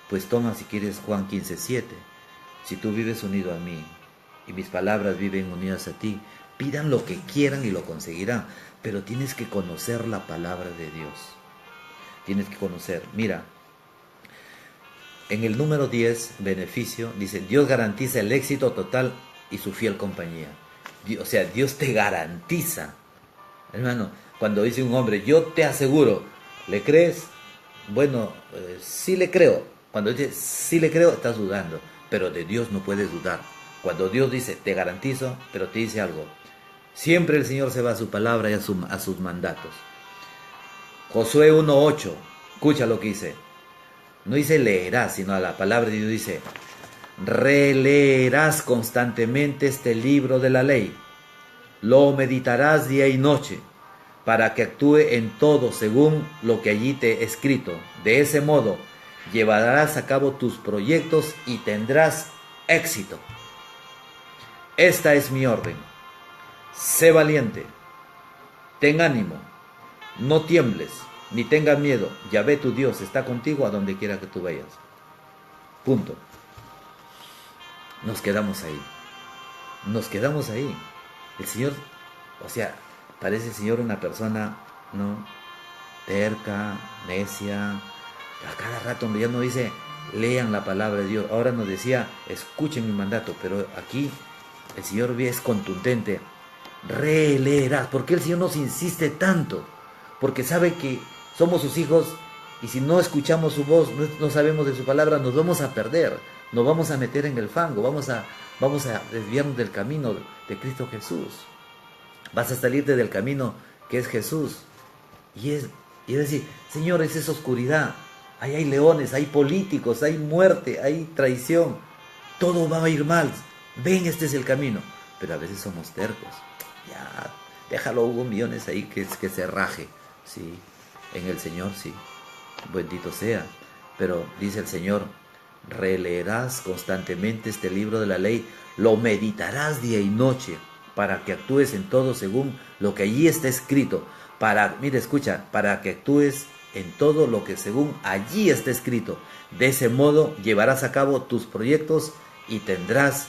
Pues toma si quieres Juan 15:7. Si tú vives unido a mí y mis palabras viven unidas a ti, pidan lo que quieran y lo conseguirán. Pero tienes que conocer la palabra de Dios. Tienes que conocer. Mira, en el número 10, beneficio, dice, Dios garantiza el éxito total y su fiel compañía. O sea, Dios te garantiza. Hermano, cuando dice un hombre, yo te aseguro, ¿le crees? Bueno, sí le creo. Cuando dice sí le creo, estás dudando. Pero de Dios no puedes dudar. Cuando Dios dice, te garantizo, pero te dice algo. Siempre el Señor se va a su palabra y a sus mandatos. Josué 1:8, escucha lo que dice. No dice leerás, sino a la palabra de Dios dice, releerás constantemente este libro de la ley. Lo meditarás día y noche, para que actúe en todo según lo que allí te he escrito. De ese modo, llevarás a cabo tus proyectos y tendrás éxito. Esta es mi orden. Sé valiente, ten ánimo, no tiembles, ni tengas miedo. Yahvé tu Dios está contigo a donde quiera que tú vayas. Punto. Nos quedamos ahí. Nos quedamos ahí. El Señor, o sea, parece el Señor una persona, ¿no? Terca, necia. A cada rato ya no dice, lean la palabra de Dios. Ahora nos decía, escuchen mi mandato. Pero aquí el Señor es contundente. Releerás. ¿Por qué el Señor nos insiste tanto? Porque sabe que somos sus hijos y si no escuchamos su voz, no sabemos de su palabra, nos vamos a perder. Nos vamos a meter en el fango. Vamos a desviarnos del camino de Cristo Jesús. Vas a salirte del camino que es Jesús. Y es decir, Señor, es esa oscuridad. Ahí hay leones, hay políticos, hay muerte, hay traición. Todo va a ir mal. Ven, este es el camino. Pero a veces somos tercos. Ya, déjalo, Hugo Millones ahí que se raje. Sí, en el Señor sí. Bendito sea. Pero dice el Señor, releerás constantemente este libro de la ley, lo meditarás día y noche, para que actúes en todo según lo que allí está escrito. Mira, escucha, para que actúes en todo lo que según allí está escrito. De ese modo llevarás a cabo tus proyectos y tendrás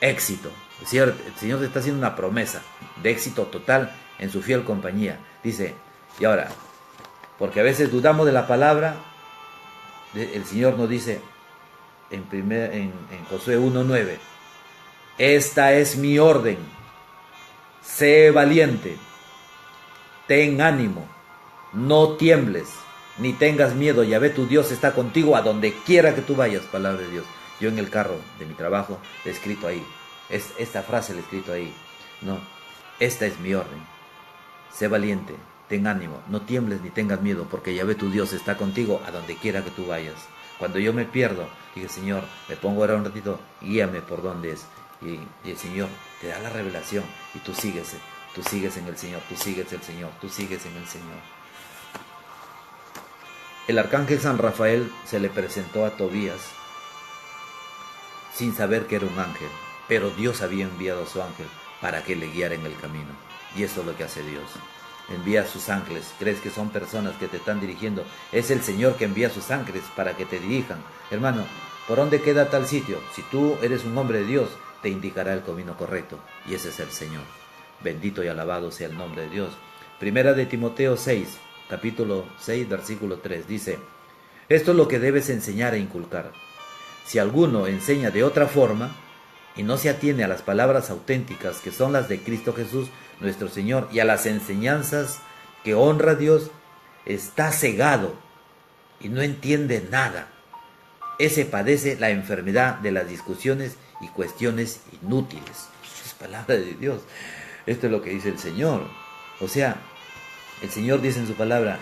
éxito. El Señor te está haciendo una promesa de éxito total en su fiel compañía. Dice, y ahora, porque a veces dudamos de la palabra, el Señor nos dice en Josué 1:9, esta es mi orden, sé valiente, ten ánimo, no tiembles, ni tengas miedo, Yahvé tu Dios está contigo a donde quiera que tú vayas, palabra de Dios. Yo en el carro de mi trabajo le he escrito ahí, esta frase le he escrito ahí, no, esta es mi orden, sé valiente, ten ánimo, no tiembles ni tengas miedo, porque Yahvé tu Dios está contigo a donde quiera que tú vayas. Cuando yo me pierdo, dije, Señor, me pongo ahora un ratito, guíame por dónde es. Y el Señor te da la revelación y tú sigues en el Señor, tú sigues el Señor, tú sigues en el Señor. El arcángel San Rafael se le presentó a Tobías sin saber que era un ángel, pero Dios había enviado a su ángel para que le guiara en el camino. Y eso es lo que hace Dios. Envía a sus ángeles. ¿Crees que son personas que te están dirigiendo? Es el Señor que envía a sus ángeles para que te dirijan. Hermano, ¿por dónde queda tal sitio? Si tú eres un hombre de Dios, te indicará el camino correcto. Y ese es el Señor. Bendito y alabado sea el nombre de Dios. Primera de Timoteo 6, capítulo 6, versículo 3, dice, esto es lo que debes enseñar e inculcar. Si alguno enseña de otra forma y no se atiene a las palabras auténticas que son las de Cristo Jesús, nuestro Señor, y a las enseñanzas que honra a Dios, está cegado y no entiende nada. Ese padece la enfermedad de las discusiones y cuestiones inútiles. Es palabra de Dios. Esto es lo que dice el Señor. O sea, el Señor dice en su palabra,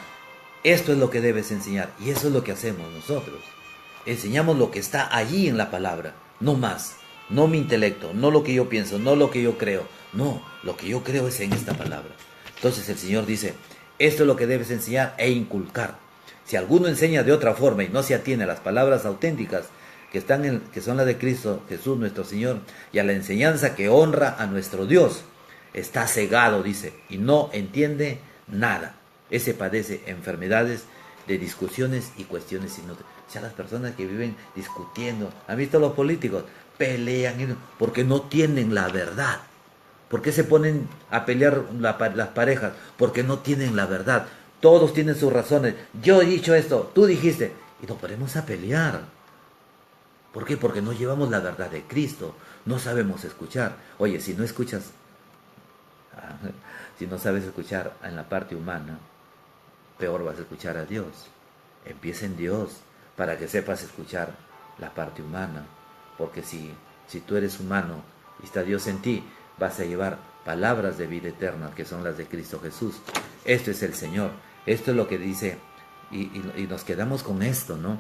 esto es lo que debes enseñar. Y eso es lo que hacemos nosotros. Enseñamos lo que está allí en la palabra, no más. No mi intelecto, no lo que yo pienso, no lo que yo creo. No, lo que yo creo es en esta palabra. Entonces el Señor dice, esto es lo que debes enseñar e inculcar. Si alguno enseña de otra forma y no se atiene a las palabras auténticas que son las de Cristo Jesús nuestro Señor y a la enseñanza que honra a nuestro Dios, está cegado, dice, y no entiende nada. Ese padece enfermedades de discusiones y cuestiones inútiles. O sea, las personas que viven discutiendo, ¿han visto los políticos? Pelean porque no tienen la verdad. ¿Por qué se ponen a pelear las parejas? Porque no tienen la verdad. Todos tienen sus razones. Yo he dicho esto, tú dijiste. Y nos ponemos a pelear. ¿Por qué? Porque no llevamos la verdad de Cristo. No sabemos escuchar. Oye, si no escuchas Si no sabes escuchar en la parte humana, peor vas a escuchar a Dios. Empieza en Dios para que sepas escuchar la parte humana. Porque si tú eres humano y está Dios en ti, vas a llevar palabras de vida eterna, que son las de Cristo Jesús. Esto es el Señor. Esto es lo que dice, y nos quedamos con esto, ¿no?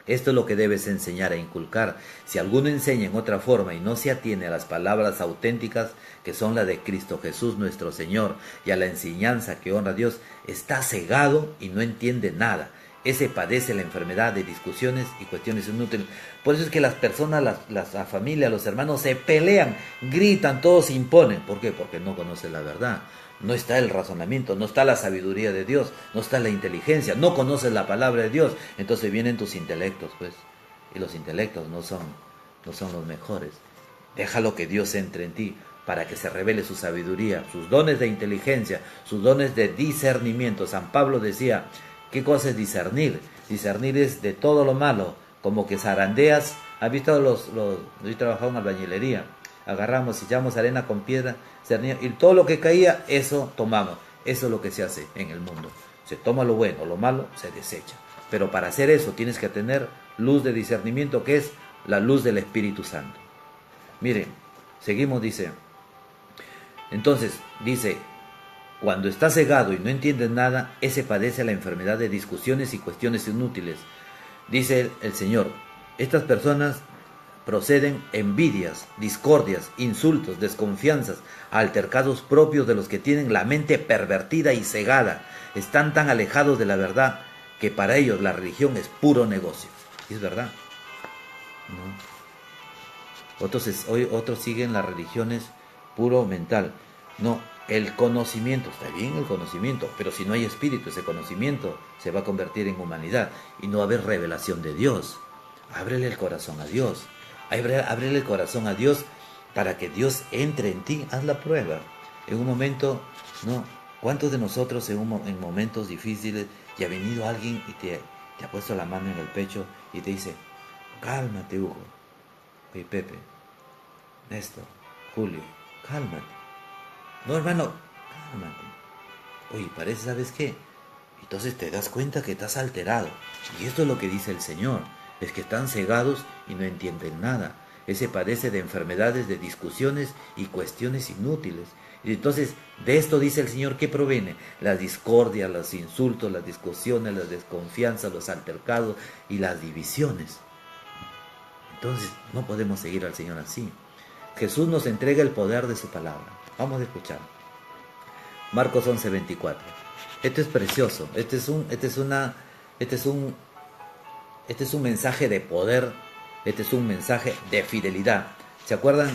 Esto es lo que debes enseñar e inculcar. Si alguno enseña en otra forma y no se atiene a las palabras auténticas, que son las de Cristo Jesús nuestro Señor, y a la enseñanza que honra a Dios, está cegado y no entiende nada. Ese padece la enfermedad de discusiones y cuestiones inútiles. Por eso es que las personas, la familia, los hermanos se pelean, gritan, todos se imponen. ¿Por qué? Porque no conocen la verdad. No está el razonamiento, no está la sabiduría de Dios, no está la inteligencia, no conoces la palabra de Dios. Entonces vienen tus intelectos, pues. Y los intelectos no son los mejores. Déjalo que Dios entre en ti para que se revele su sabiduría, sus dones de inteligencia, sus dones de discernimiento. San Pablo decía, ¿qué cosa es discernir? Discernir es de todo lo malo, como que zarandeas. ¿Has visto yo he trabajado en albañilería? Agarramos, echamos arena con piedra, y todo lo que caía, eso tomamos. Eso es lo que se hace en el mundo. Se toma lo bueno, lo malo se desecha. Pero para hacer eso tienes que tener luz de discernimiento, que es la luz del Espíritu Santo. Miren, seguimos, dice. Entonces, dice, cuando está cegado y no entiendes nada, ese padece la enfermedad de discusiones y cuestiones inútiles. Dice el Señor, estas personas proceden envidias, discordias, insultos, desconfianzas, altercados propios de los que tienen la mente pervertida y cegada. Están tan alejados de la verdad que para ellos la religión es puro negocio. ¿Y es verdad? No. Otros siguen las religiones puro mental. No, el conocimiento, está bien el conocimiento, pero si no hay espíritu, ese conocimiento se va a convertir en humanidad y no va a haber revelación de Dios. Ábrele el corazón a Dios. Ábrele el corazón a Dios para que Dios entre en ti. Haz la prueba. En un momento, no. ¿Cuántos de nosotros en momentos difíciles y ha venido alguien y te ha puesto la mano en el pecho y te dice, cálmate, Hugo? Oye, Pepe, Néstor, Julio, cálmate. No, hermano, cálmate. Oye, parece, ¿sabes qué? Entonces te das cuenta que estás alterado. Y esto es lo que dice el Señor. Es que están cegados y no entienden nada. Ese padece de enfermedades, de discusiones y cuestiones inútiles. Y entonces, de esto dice el Señor, ¿qué proviene? La discordia, los insultos, las discusiones, la desconfianza, los altercados y las divisiones. Entonces, no podemos seguir al Señor así. Jesús nos entrega el poder de su palabra. Vamos a escuchar. Marcos 11:24. Esto es precioso. Este es un mensaje de poder, este es un mensaje de fidelidad. ¿Se acuerdan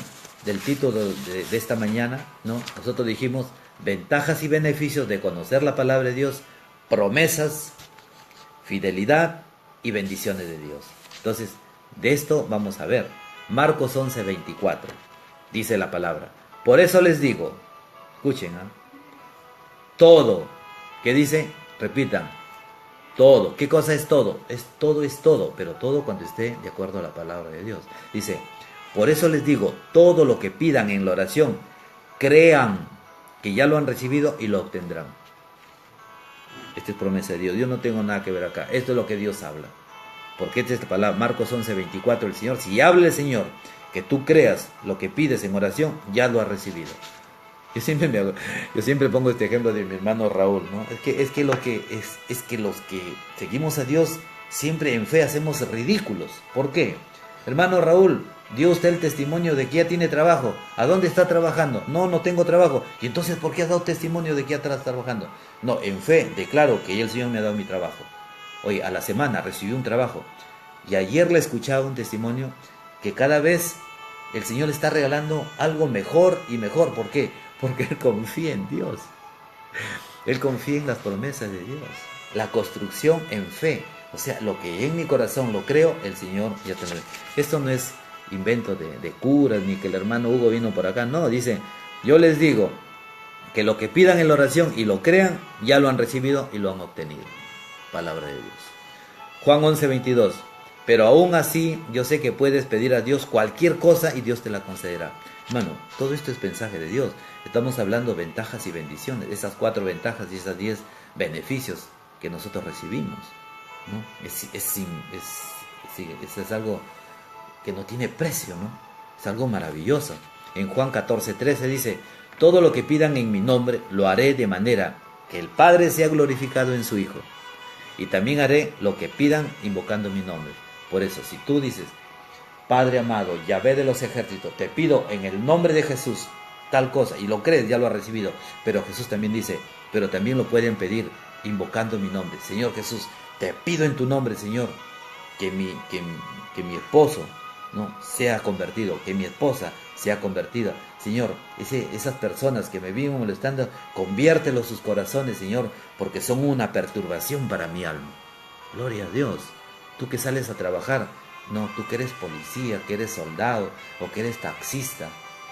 del título de esta mañana? ¿No? Nosotros dijimos ventajas y beneficios de conocer la palabra de Dios, promesas, fidelidad y bendiciones de Dios. Entonces, de esto vamos a ver. Marcos 11:24 dice la palabra. Por eso les digo, escuchen, todo, ¿qué dice? Repitan. Todo. ¿Qué cosa es todo? Es todo, pero todo cuando esté de acuerdo a la palabra de Dios. Dice, por eso les digo, todo lo que pidan en la oración, crean que ya lo han recibido y lo obtendrán. Esta es promesa de Dios. Yo no tengo nada que ver acá. Esto es lo que Dios habla. Porque esta es la palabra, Marcos 11:24, el Señor, si habla el Señor, que tú creas lo que pides en oración, ya lo has recibido. Yo siempre pongo este ejemplo de mi hermano Raúl, ¿no? Es que los que seguimos a Dios siempre en fe hacemos ridículos. ¿Por qué? Hermano Raúl, dio usted el testimonio de que ya tiene trabajo. ¿A dónde está trabajando? No tengo trabajo. ¿Y entonces por qué has dado testimonio de que ya estás trabajando? No, en fe declaro que el Señor me ha dado mi trabajo. Oye, a la semana recibí un trabajo. Y ayer le escuchaba un testimonio que cada vez el Señor está regalando algo mejor y mejor. ¿Por qué? Porque él confía en Dios. Él confía en las promesas de Dios. La construcción en fe. O sea, lo que en mi corazón lo creo, el Señor ya tendrá. Esto no es invento de curas, ni que el hermano Hugo vino por acá. No, dice, yo les digo que lo que pidan en la oración y lo crean, ya lo han recibido y lo han obtenido. Palabra de Dios. Juan 11:22. Pero aún así, yo sé que puedes pedir a Dios cualquier cosa y Dios te la concederá. Hermano, todo esto es mensaje de Dios. Estamos hablando de ventajas y bendiciones, esas 4 ventajas y esas 10 beneficios que nosotros recibimos, ¿no? Es algo que no tiene precio, ¿no? Es algo maravilloso. En Juan 14:13 dice: todo lo que pidan en mi nombre lo haré de manera que el Padre sea glorificado en su Hijo. Y también haré lo que pidan invocando mi nombre. Por eso, si tú dices: Padre amado, Yahvé de los ejércitos, te pido en el nombre de Jesús tal cosa, y lo crees, ya lo has recibido. Pero Jesús también dice: pero también lo pueden pedir invocando mi nombre. Señor Jesús, te pido en tu nombre, Señor, que mi esposo, ¿no?, sea convertido, que mi esposa sea convertida. Señor, esas personas que me viven molestando, conviértelos sus corazones, Señor, porque son una perturbación para mi alma. Gloria a Dios. Tú que sales a trabajar, no, tú que eres policía, que eres soldado o que eres taxista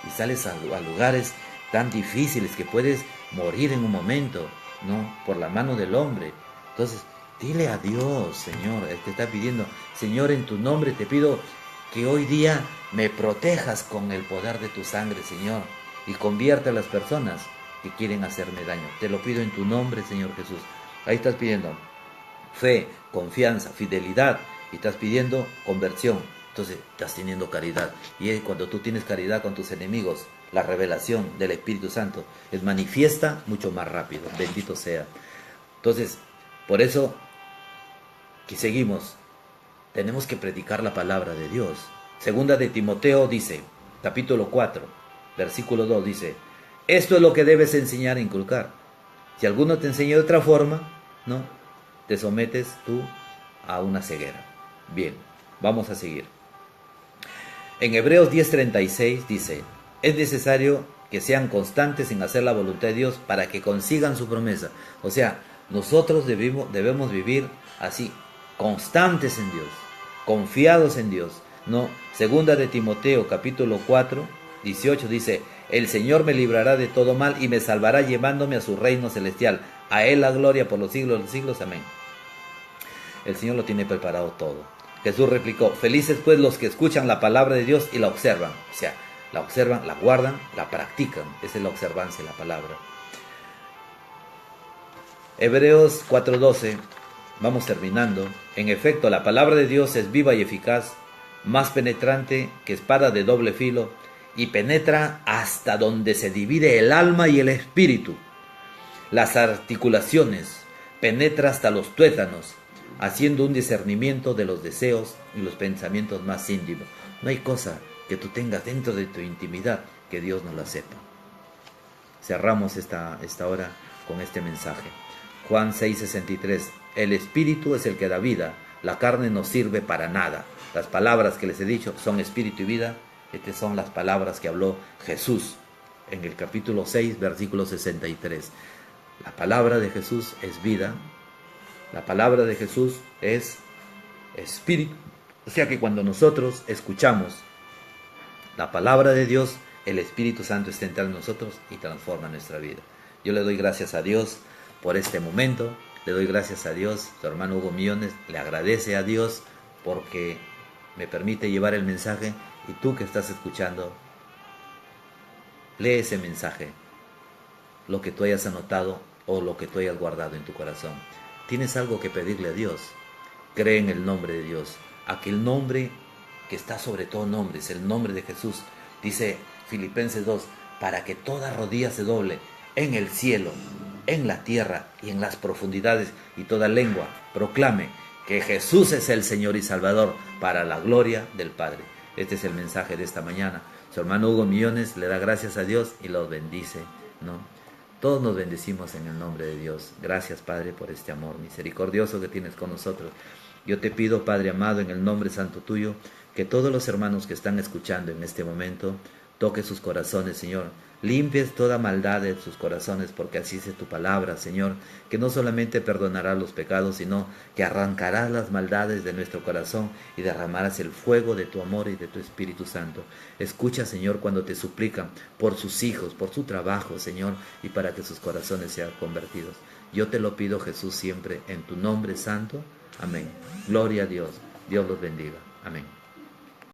y sales a lugares tan difíciles que puedes morir en un momento, ¿no?, por la mano del hombre. Entonces, dile a Dios, Señor, Él te está pidiendo: Señor, en tu nombre te pido que hoy día me protejas con el poder de tu sangre, Señor, y convierta a las personas que quieren hacerme daño. Te lo pido en tu nombre, Señor Jesús. Ahí estás pidiendo fe, confianza, fidelidad, y estás pidiendo conversión. Entonces estás teniendo caridad. Y cuando tú tienes caridad con tus enemigos, la revelación del Espíritu Santo es manifiesta mucho más rápido. Bendito sea. Entonces, por eso que seguimos, tenemos que predicar la palabra de Dios. Segunda de Timoteo dice, capítulo 4, versículo 2 dice: esto es lo que debes enseñar e inculcar. Si alguno te enseña de otra forma, ¿no?, te sometes tú a una ceguera. Bien, vamos a seguir. En Hebreos 10:36 dice: es necesario que sean constantes en hacer la voluntad de Dios para que consigan su promesa. O sea, nosotros debemos vivir así, constantes en Dios, confiados en Dios, ¿no? Segunda de Timoteo capítulo 4:18 dice: el Señor me librará de todo mal y me salvará llevándome a su reino celestial. A Él la gloria por los siglos de los siglos. Amén. El Señor lo tiene preparado todo. Jesús replicó: felices pues los que escuchan la palabra de Dios y la observan. O sea, la observan, la guardan, la practican. Esa es la observancia de la palabra. Hebreos 4:12, vamos terminando. En efecto, la palabra de Dios es viva y eficaz, más penetrante que espada de doble filo, y penetra hasta donde se divide el alma y el espíritu, las articulaciones, penetra hasta los tuétanos, haciendo un discernimiento de los deseos y los pensamientos más íntimos. No hay cosa que tú tengas dentro de tu intimidad que Dios no la sepa. Cerramos esta hora con este mensaje. Juan 6:63: el espíritu es el que da vida, la carne no sirve para nada. Las palabras que les he dicho son espíritu y vida. Estas son las palabras que habló Jesús en el capítulo 6, versículo 63. La palabra de Jesús es vida. La palabra de Jesús es espíritu. O sea que cuando nosotros escuchamos la palabra de Dios, el Espíritu Santo está entre nosotros y transforma nuestra vida. Yo le doy gracias a Dios por este momento. Le doy gracias a Dios. Su hermano Hugo Millones le agradece a Dios porque me permite llevar el mensaje. Y tú que estás escuchando, lee ese mensaje, lo que tú hayas anotado o lo que tú hayas guardado en tu corazón. Tienes algo que pedirle a Dios. Cree en el nombre de Dios, aquel nombre que está sobre todo nombre, es el nombre de Jesús. Dice Filipenses 2, para que toda rodilla se doble en el cielo, en la tierra y en las profundidades, y toda lengua proclame que Jesús es el Señor y Salvador, para la gloria del Padre. Este es el mensaje de esta mañana. Su hermano Hugo Millones le da gracias a Dios y los bendice, ¿no? Todos nos bendecimos en el nombre de Dios. Gracias, Padre, por este amor misericordioso que tienes con nosotros. Yo te pido, Padre amado, en el nombre santo tuyo, que todos los hermanos que están escuchando en este momento, toque sus corazones, Señor. Limpies toda maldad de sus corazones, porque así es tu palabra, Señor, que no solamente perdonarás los pecados, sino que arrancarás las maldades de nuestro corazón y derramarás el fuego de tu amor y de tu Espíritu Santo. Escucha, Señor, cuando te suplican por sus hijos, por su trabajo, Señor, y para que sus corazones sean convertidos. Yo te lo pido, Jesús, siempre en tu nombre santo. Amén. Gloria a Dios. Dios los bendiga. Amén.